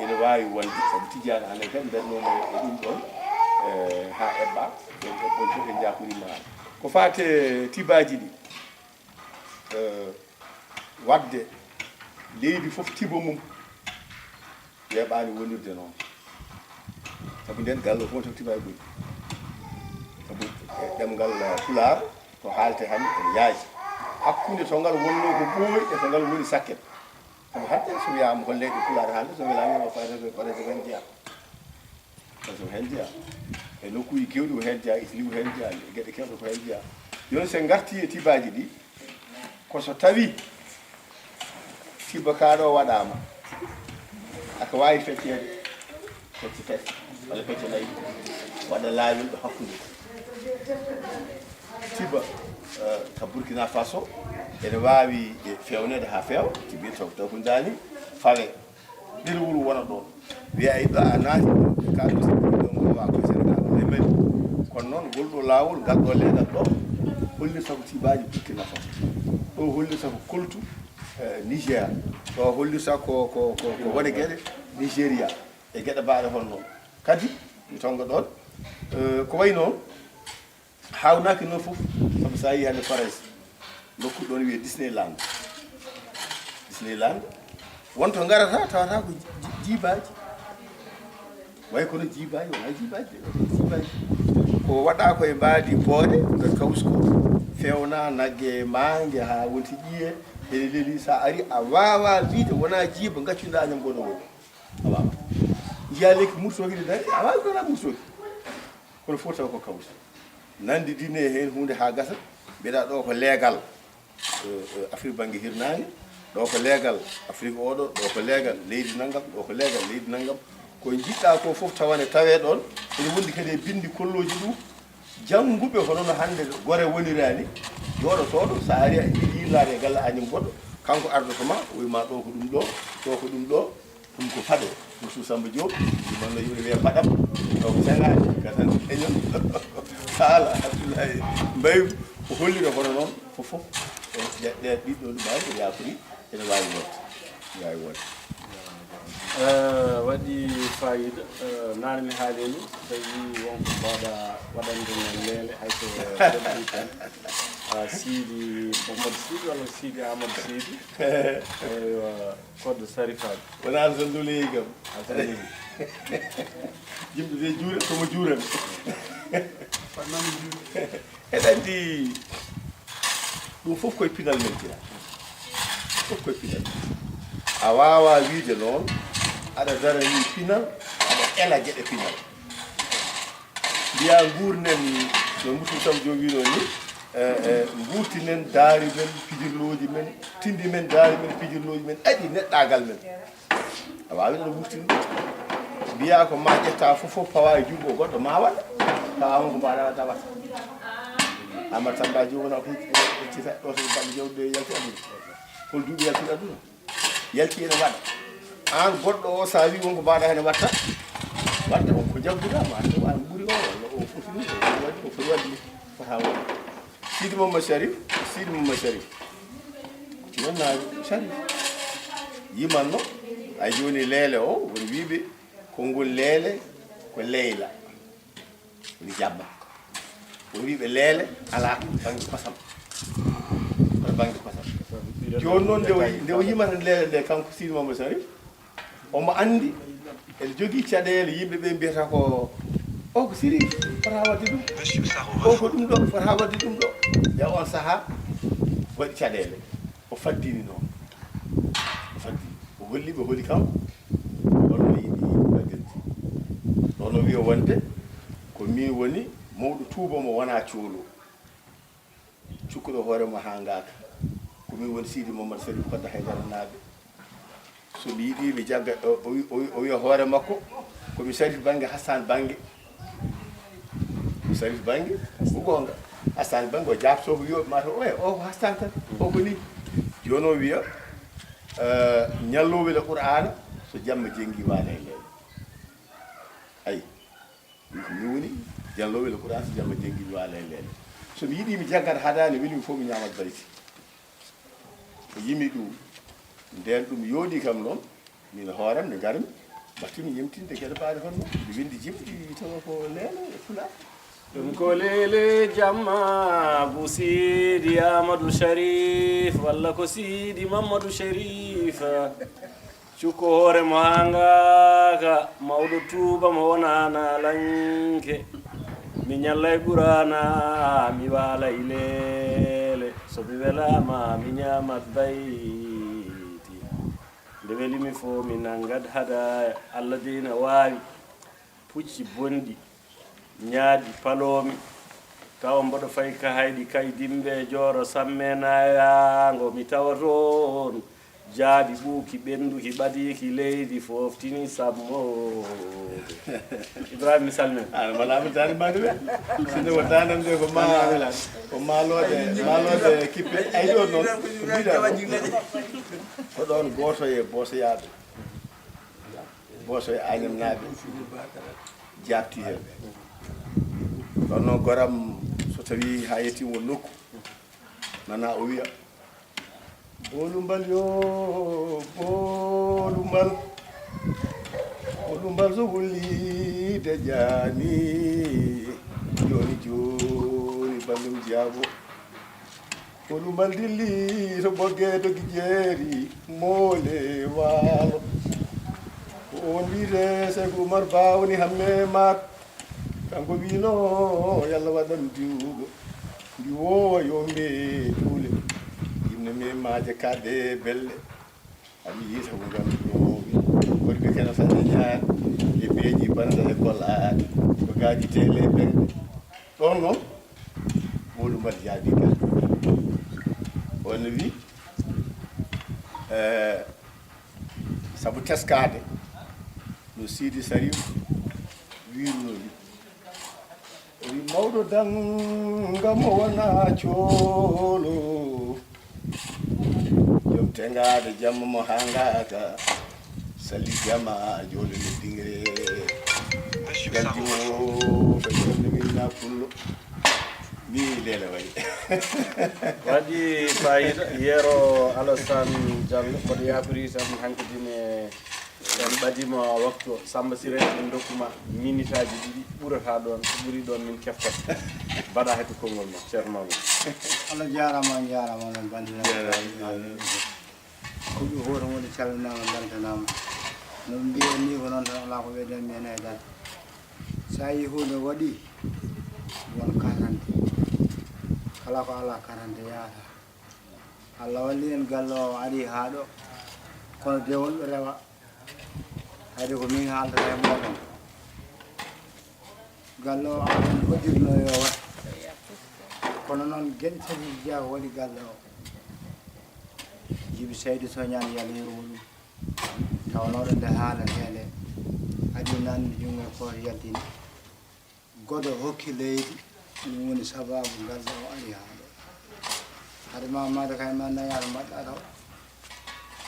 ene wawi wonde saabu tijani anen tan mbennomo e ɗum ɗon ha eɓɓa eɓɓon fof en jakurima ko fate tibaji ɗi wadde leydi fof tiba mum weeɓani wonirde noon saabu nden galle fof tan tiba e ɓoyi saabu ɗemgal Pulaar ko haalte hande ene yaaji hakkude to ngal wonno ko ɓooyi e to ngal woni sakket saabu hande so wiyama holleɗe Pulaar haalde so welama faytato hen jeeya so hen jeeya e nokkuji kewɗi ko hen jeeya Italie ko hen jeeya gueɗe kewɗe ko hen jeeya joni sen garti e tibaji ɗi koso tawi tiba kaɗo waɗama aka wawi feccede fecce tati walla fecce nayyi waɗa laawol ɗo hakkude tiba ka Burkina Faso ene wawi fewnede ha feewa tibi taw ko dani fawe ɗerewol wona ɗon wiya yiɗɗo a naati kaɗo ɗo ngol wa ko Sénégal e mali kono noon ngol ɗo laawol ngal ɗo leegal ɗo hollirta ko tibaji Burkina Faso ɗo hollirta ko koltu Niger ɗo hollirta ko wone gueɗe Nigéria e gueɗe mbaɗe hon noon kadi mi tonga ɗon ko way noon hawnaki noon foof saabu sa yi hande Paris nokku ɗon wiye Disneyland wonto garata tawata ko jibaji way kono jibaji wona jibaji ko waɗa ko e mbaadi boode nder kawsko fewna nagge mangue ha wonti ƴiye ene leeli sa ari a wawa wiide wona jiiba gaccuɗa ñam goɗo woni a wawa jiya lekki mursoki ne dari a wawi kona mursoki kono fof taw ko kawsi nandi dine hen hunde ha gasa mbiɗa ɗo ko leegal Afrique banggue hirnangue ɗo ko leegal Afrique oɗo ɗo ko leegal leydi naggam ɗo ko leegal leydi naggam ko jiɗɗa ko foof tawane tawe ɗon ene wondi kadi e bindi kolloji ɗum jangguɓe hono no hande gore wonirani joɗotoɗo sa ari a yiɗi yillade e galle añum goɗɗo kanko ardotoma wiyma ɗo ko ɗum ɗo ɗo ko ɗum ɗo ɗum ko paɗe ɗum Samba Diop manno yimɓe wiya paɗam ɗo ko sengaji gatan eñon haala Abdoulaye Mbaye ko hollire hono noon fof ɗiɗɗo ɗumaji e yakori ene wawi wonde waɗi fayida nane mi haaleni tawi wonko mbawɗa waɗande men leele hayso ɗelɗi tan Sidi Mamadou Sidi walla Sidi Amadou Sidi eywa koddo sarifaɓe wonano tan doleyi kam yimɓe ɓe juura komo juurami eɗen andi ɗum fof koye pinal men tira fof koye pinal a wawa wiide noon aɗa darani pinal aɗa ela gueɗe pinal mbiya gurnen no mutum sam jogino ni guurtinen daari men pijirloji men tindi men daari men pijirloji men aɗi neɗɗagal men a wawi ɗaɗa wurtini ɗum mbiya ko ma ƴetta fof pawa e jungo goɗɗo ma waɗa tawa on ko mbaɗa tawata Amar Samba jogona ko cita ɗo so baɗɗo jawɗe yalti aduna hol duuɓi yalti aduna yalti ene waɗa an goɗɗo o sa wi wonko mbaɗa hene watta wadde on ko jagguɗa ma to an ɓuuri o walla o fotini waɗi o foti wadde fota waɗa Sidi Mamadou Sharif ci wonna Sharif yimanno ay joni leele o woni wiɓe konngol leele ko leyla woni jabba woni wiɓe leele ala banggue kosam joni noon nde o yimata leele nde kanko Sidi Mamadou Sharif omo andi ene jogui caɗele yimɓeɓe mbiyata ko o ko Siri fota wadde ɗum o ko ɗum ɗo fota wadde ɗum ɗo ya on saaha waɗi caɗele o faddini noon o faddini o holliɓe hooli kam holno yiɗi waɗirde ɗon o wiya wonde ko min woni mawɗo tuuba mo wona coolo cukkuɗo hoorema ha ngaka komin woni Sidi Mamadou Sharif Kodda Haydara naaɓe so mi yiiɗi mi jagga o wiya hoore makko komi Sharif banggue Hassane banggue Sharif banggue ko gonga Hassane banggue o jabto ko wiyoɓe mata o ko Hassane tan o ko ni joni o wiya ñallowel Qur'ana so jamma jenggi waala e leele ayi ko mi woni ñallowel Qur'ana so jamma jenggi waala e leele so mi yiiɗi mi jaggata haadani welimi fof mi ñamat bayti o yimi ɗum nden ɗum yooɗi kam noon min hoorem nde garmi battimi yimtinde gueɗe mbaɗe honno nde windi jimɗi tawa ko leele e fula ɗum ko leele jamma bu Sidi Amadou Sharif walla ko Sidi Mamadou Sharif cukko hoore mo ha ngaka mawɗo tuuba mo wonana lanke mi ñallay Qur'ana mi waala e leele so mi welama mi ñamat bayti nde welimi fo mi nangat hadaya Allah dina waawi pucci bonɗi ñaaɗi palomi tawa mboɗo fay ka hayɗi kay dimɓe jooro sammenayango mi tawa toon jaaɗi ɓuuki ɓenduki ɓadiki leydi foftini sammode Ibrahima mi salmini malami tani mbaɗi ɓe sinde wo danande ko malode kippe ay ɗo noon ko mbiɗa ko ɗon goto e bosoyaɓe boso e Agnam naaɓe jabti hen ɗon noon goram so tawi ha yettimo nokku nana o wiya bolumbal yo bolumbal so wullide jani joni joni ballum jaabo bolumbal dilli to bogge dogi jeeri moole waalo on wiide Seykou Oumar Ba woni hamme mat kanko wino yalla waɗan diwgo ndi wowa yo me tuule yimne me maaje kaɗɗe belle ami yiita ko ganduɗoɓe worɓe kene saɗe ñaan e beeji banda e gollaade ko gaaji tele ɓerɗe ɗon noon ɓolu mbaɗa jaabi gal on wi sabu teskade no Sidi Sharif wirnoli o wi mawɗo dangamo wona coolo joom tengade jamma mo ha ngaka salli jama jole no dingre gaddimo to jonde minna pullo ni lele way waɗi fayida yero Alassane Diallo mboɗo yabri tan hankkadine en ɓadima waktu Samba Siré en dokkuma minute aji ɗiɗi ɓurata ɗon ko ɓuri ɗon min keftata mbaɗa hedde konngol ma ceerno Mamadou. Allah jarama non bandiraɓe kuɓe hoto woni calminama beltanama no mbiyen ni ko noon tan ala ko ɓeyden men e dal sa yi hunde waɗi won karante kala ko ala karante yaata Allah walli en galle o ari ha ɗo kono de wonɓe rewa hayde ko min haaldata e moɗon galle o aɗen hoɗirno yo wat kono noon gueɗe tati jeeya ko waɗi galle o jibi seydi soñani yalla yurmo ɗum tawnoɗo nde haaletede adi nanni jungo e koto yaltini godo hokki leydi ɗum woni sababu galle o ari ha ɗo hade mamade kay ma nayaɗo mbaɗɗa taw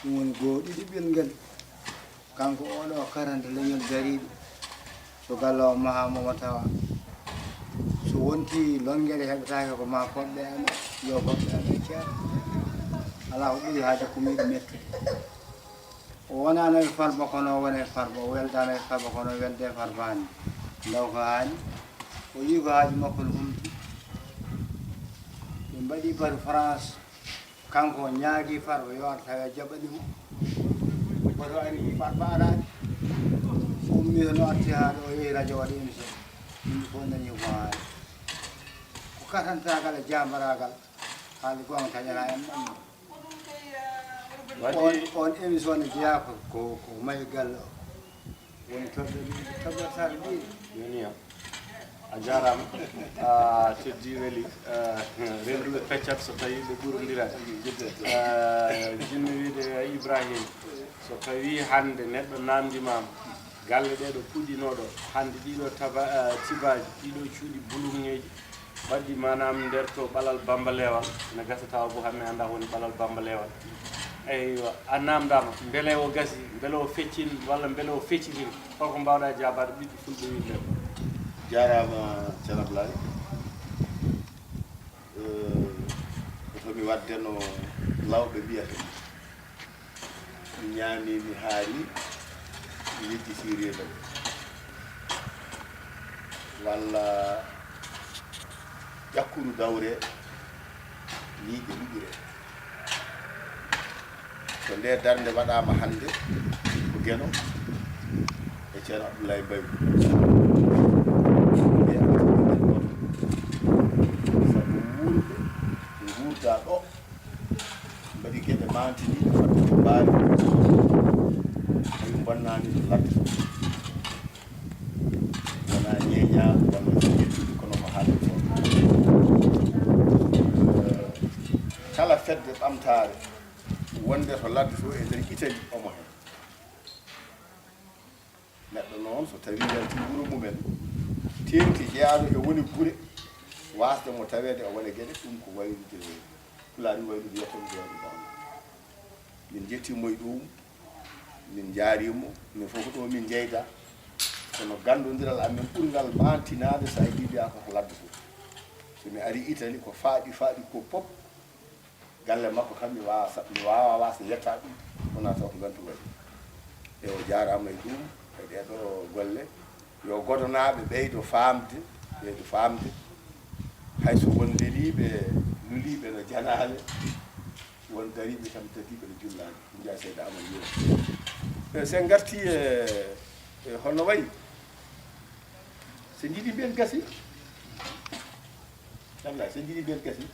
ɗum woni goo ɗiɗi ɓinguel kanko oɗo karante leñol dariɗo so galle o mahamomo tawa so wonti longguere heɓetake ko ma poɗɗe ene yo poɗɗe ene ceeɗa ala ko ɓuuri haade ko miɗi mettude o wonano e farba kono o wone e farba o weldano e farba kono o welde e farbani ndaw ko haali o yi ko haaju makko no humti ɓe mbaɗi batu France kanko ñaagui farba yo ar tawi a jaɓanimo boto ari farba arani ummi no arti ha ɗo o yehi radio waɗi émission yimɓe fof dañi ko haali ko katantagal e jambaragal haalde gonga taƴata en ɗanno on émission ne jeeya ko mayi galle o woni toɓɓertare ɗiɗi yoni a jarama a teddi weeli renduɓe peccat so tawi ɓe ɓurodirani jinmi wiide Ibrahima so tawi hande neɗɗo namdimama galle ɗe ɗo puɗɗinoɗo hande ɗiɗo tibaji ɗiɗo cuuɗi bulugneji baɗɗi manam nder to ɓalal bambalewal ne gasa tawa bo hamme anda woni ɓalal bambalewal eyyo a namdama beele o gasi beele o feccin walla beele o feccitin holko mbawɗa jabade ɓiɗɗo fulɓe winde jarama ceerno Ablaye kotomi waddeno lawɓe mbiyata mi ñaami mi haari mi yejjiti reeɗam walla ƴakkuru dawre liiƴe ɗuɗure so nde darde waɗama hande ko gueno e ceerno Abdoulaye Bayou sabu wuurɓe guurda ɗo mbaɗi gueɗe mantini wadde ko mbaali tawi bonnani to ladde wona ñeeña walla ƴettude kono mo haalde toon kala fedde ɓamtare wonde to ladde to e nder Italie omo hen neɗɗo noon so tawi yalti wuuro mumen tenti jeeyaɗo e woni gure wasde mo tawede o wone gueɗe ɗum ko waylude pulaari waylude yetton jeeyaɗo ɗon min jettimo e ɗum min jaarimo min fof ko ɗo min jeyda kono gandodiral amen ɓurgal mantinade sa yiiɗa ko ladde to somi ari Italie ko faaɗi ko pop galle makko kam mi wawa wasa yetta ɗum wona taw ko gantu waɗi e o jarama e ɗum e ɗeɗo golle yo godonaɓe ɓeydo famde hayso won leliɓe luliɓe no janale won dariɓe kam tadiɓe no jullaɓe ɗum jaa seyda amal yo sen garti e holno wayi so jiiɗi mbiyen gasi wallay sen jiiɗi mbiyen gasi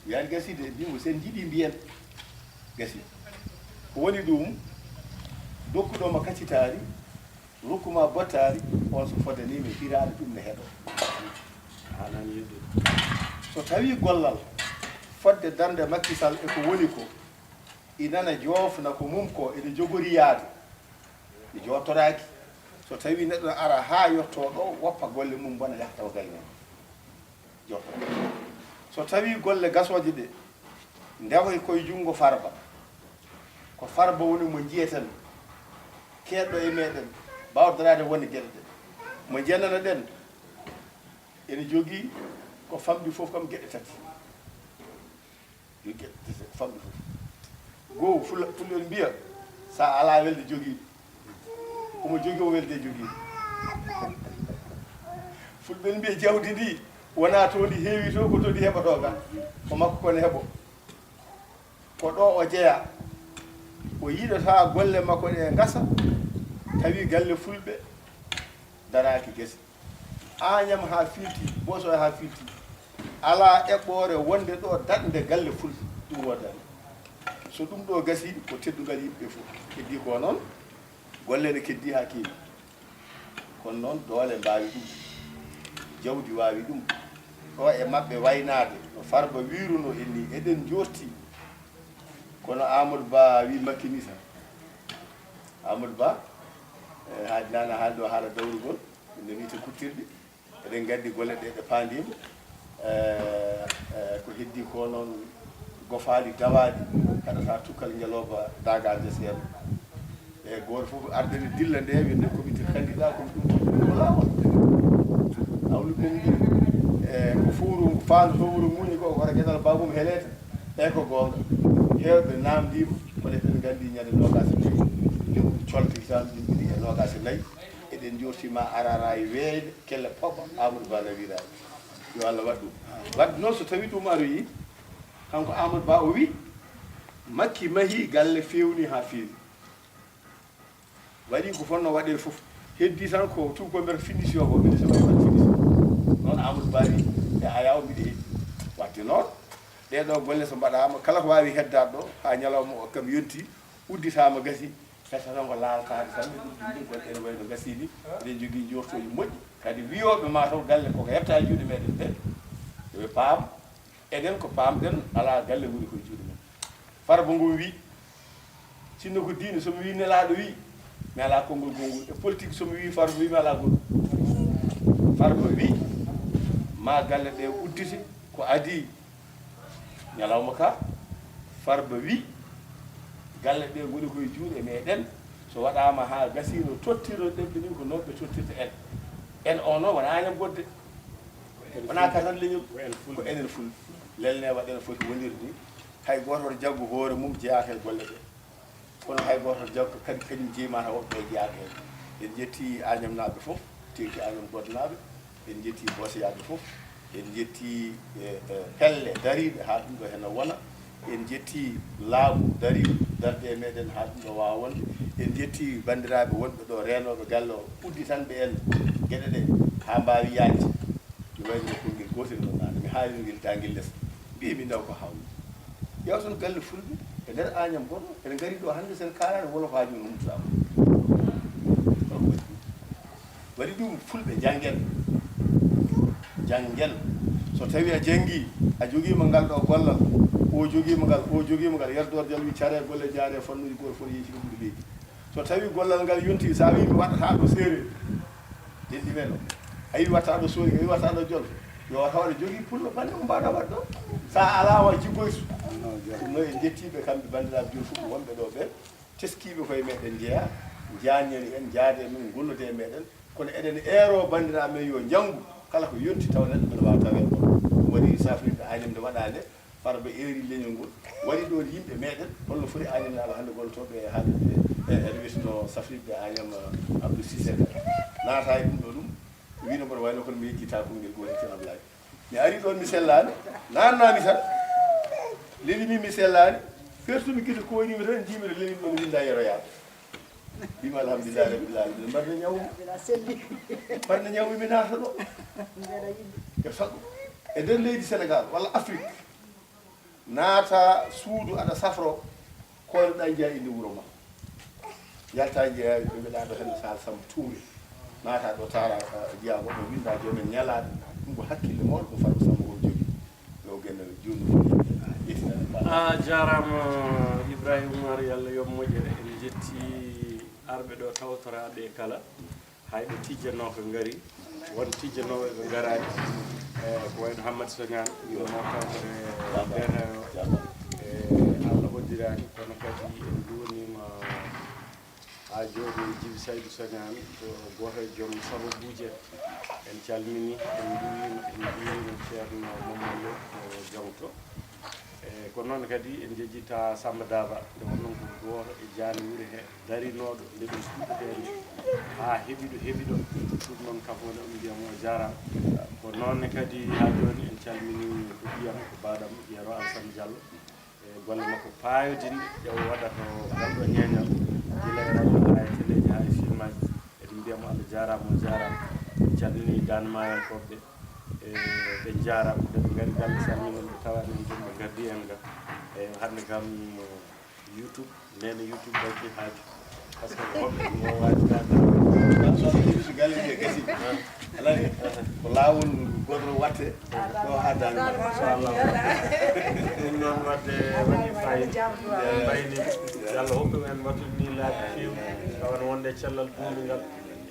wiyani gaside mbimo sen jiiɗi mbiyen gasi ko woni ɗum dokkuɗoma kaccitari rokkuma bottari on so fodanimi hirade ɗum ne heeɗo hanani yedde so tawi gollal fodde darde makkisal e ko woni ko inana joofna ko mum ko ene jogori yaade e jottoraki so tawi neɗɗo ara ha yetto ɗo woppa golle mum bona yahtaw galle men jotto so tawi golle gasoje ɗe ndewoy koye junngo farba ko farba woni mo jiyeten keɗɗo e meɗen bawdarade wonde gueɗe ɗe mo jennana ɗen ene jogii ko famɗi fof kam gueɗe tati yo gueɗe tati famɗi fof goo fulɓe mbiya sa ala welde jogiiɗo omo jogii o welde jogii fulɓe mbiye jawdi ndi wona to ndi heewi to ko to ndi heɓoto ga ko makko kone heɓo ko ɗo o jeeya o yiɗata golle makko ɗe ngasa tawi galle fulɓe daraki gese añam ha filti boso ha filti ala eɓɓore wonde ɗo daɗde galle fulɓe ɗum wodani so ɗum ɗo gasi ko teddugal yimɓe fof keddi ko noon golle ne keddi ha keewi kono noon doole mbawi ɗum jawdi wawi ɗum ɗo e maɓɓe waynade no Farba wiruno enni eɗen jorti kono Amadou Ba wi makkini tan Amadou Ba haadi nana haalɗo haala dawrugol inde wiite kuttirɗe eɗen gandi golle ɗe ɗe pandima ko heddi ko noon gofaali dawaɗi haɗata tukkal ngeloba dagade seeɗa e goto fof ardene dilla nde winde comité candidat comme ɗum ko lawol awlu ɓen ɗi e ko fuuru faandu to wuro muñi ko wara gueɗal babum helete e ko gonga hewɓe namdima kono eɗen gandi ñande nogase joyi lewru colte tan ɗiɗi e nogase nayyi eɗen jortima arara e weeyde kelle poɓɓa Amadou Ba nawirani yo Allah waɗ ɗum wadde noon so tawi ɗum aroyi kanko Amadou Ba o wi makki mahi galle fewni ha feewi waɗi ko fonno waɗede fof heddi tan ko tuko mbiyata finition ko mbiɗa so waɗi wat finition noon Amadou Ba wi e aya o mbiɗa heddi wadde noon ɗeɗo golle so mbaɗama kala ko wawi heddade ɗo ha ñalawma o kam yonti udditama gasi hetta tan ko laaltade tan ɗum gonɗen wayno gasini eɗen jogui jortoji moƴƴi kadi wiyoɓe ma taw galle koko hepta juuɗe meɗen ɓe yoɓe paam eɗen ko paamɗen ala galle woni koye juuɗe men Farba ngol wi sinno ko diine somi wi nelaɗo wi mi ala konngol gongol e politique somi wi Farba wi mi ala goɗɗum Farba wi ma galle ɗe uddite ko adi ñalawma ka Farba wi galle ɗe goni koye juuɗe meɗen so waɗama ha gasino tottiro ɗemɓe ni ko noon ɓe tottirta en o noon wona añam godde wona katan leñol ko enen fulɓe lelne waɗene foti wonirde ni hay goto oto jaggu hoore mum jeyaka e golle ɗe kono hay goto oto jaggu kadi kañum jeymata woɓɓe e jeyaka hen en jetti añam naɓe foof teki añam godnaɓe en jetti boseyaɓe foof en jetti pelle dariɗe ha ɗum ɗo heno wona en jetti laamu dariɗo darde e meɗen ha ɗum ɗo wawa wonde en jetti bandiraɓe wonɓe ɗo renoɓe galle o udditanɓe en gueɗe ɗe ha mbawi yajde mi wayno konngel gotel ɗo nane mi haalino guel daguel less mbimi ndaw ko hawni ƴewton galle fulɓe e nder añam goto eɗen gari ɗo hande sen kalani wolofaji no humtutama waɗi ɗum fulɓe jangguen so tawi a janggui a joguima ngal ɗo gollal o joguima ngal yerdorde wi care golle jaare fannuji goto fof yeeci ɗum ɓuuri leydi so tawi gollal ngal yonti sa wi mi waɗata ɗo séeréer denɗi men o a wi watta ɗo soori a wi watta ɗo jolfe yo tawde jogui pullo bande mo mbaɗa waɗ ɗo sa ala wa jiggoytu ɗum noon en jettiɓe kamɓe bandiraɓe joni fof wonɓe ɗo ɓe teskiɓe koye meɗen jeeya jañani en jaade men gollude e meɗen kono eɗen eero bandiraɓe men yo janggu kala ko yonti taw neɗɗo mbeɗa wawa tawe ɗum waɗi safrinde añam nde waɗade Farba eeri leñol ngol waɗi ɗon yimɓe meɗen holno foti añam naɓe hannde gollotoɓe e haalde ene wiyeteno safrirde añam Abdou Cissé naata e ɗum ɗo ɗum wino mboɗo wayno kono mi yejjita konngel gotel ten Ablaye mi ari ɗon mi sellani nannami tan lelimi mi sellani fertumi guite ko wonimi tan jimire lelimi ɗo mi winda yeroyaɓe mbimi alhamdulillahi rabbil alamin mbarde ñawmi mbarde ñawmi mi naata ɗo e sago e nder leydi Sénégal walla Afrique naata suudu aɗa safro koynoɗa jeeya inde wuuro ma yalta jeeya ɓe mbiɗa ɗo hen sal Samba Touré naata ɗo tara jeeya goɗɗo winda jomen ñalaɗe ɗum ko hakkille mawɗo ɗum Farba Samba ko jogui yo genne joni a jarama Ibrahima Oumar yallah yo moƴƴere en jetti arɓe ɗo tawtoraɓe kala hayɓe tijjanoɓe gaari won tijjanoɓe ɓe garani ko wayno Hammadou Sognane yo tawtore nder Allah hoddirani kono kadi en duwanima ha jooɗi Djiby Saydou Sognane ko goto e joom sababuji en calmini en duwima en juurima ceerno Mamadou Lo ko jawto ko noon kadi en jejjita Samba Daba nde wonnon ko goto e jaani wure he darinoɗo nde ɗum fuɗɗetede ha heeɓiɗo ɗum noon kafone on mbiyam o jarama ko noonne kadi ha joni en calmini ko ɓiyam ko baɗam yero Alassane Diallo e golle makko payodinde ƴeew waɗato galɗo ñeñal gila e radio ha e téléji ha e film aji eɗen mbiyamo Allah jarama o jarama en calmini danmayankoɓe ɓe jarama ɓe gari galle salminen ɓe tawani en joni ɓe gardi en ga e hande kam YouTube nene YouTube ɗaki haaju par ce que hoɓɓe mo wawi gade galle ɗe gasi alani ko lawol goɗɗo watte ɗo ha dande inchallah ɗum noon wadde waɗi fayida mbayni yallah hokku en mbattude ni laabi fewɗi tawana wonde cellal duumingal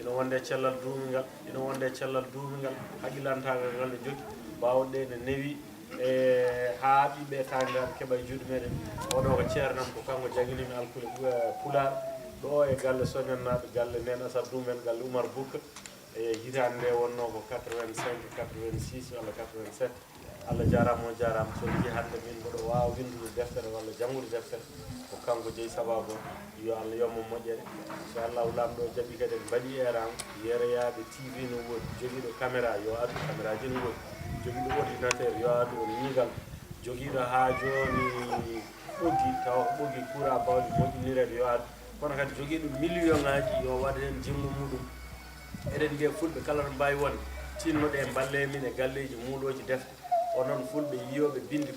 ina wonde cellal duumingal ina wonde cellal duumingal haqqilantagal ngal ne jogui mbawɗe ne newi e ha ɓiɓɓe tangal keeɓa e juuɗe meɗen oɗo ko ceernam ko kanko jaguilimi alkule pular ɗo e galle soñannaɓe galle nen asar dumen galle Oumar Bouka e hitande nde wonno ko 85 86 walla 87 Allah jarama o jarama so jii hande min mboɗo wawa windude deftere walla janggude deftere ko kanko jeeyi sababu yo Allah yommo moƴƴere inchallahu lamɗo jaaɓi kadi en mbaɗi eran yereyaɓe TV no woodi joguiɗo caméra yo addu caméra ji no woodi joguiɗo ordinateur yo addu on ñiigal joguiɗo ha joni ɓoggi tawa ko ɓoggi courant bawɗi moƴƴinirede yo addu kono kadi joguiɗo million ngaji yo waɗa hen jimmu muɗum eɗen mbiya fulɓe kala no mbawi wonde tinnoɗe e balle min e galleji muuɗoji defte onon fulɓe yiyoɓe bindi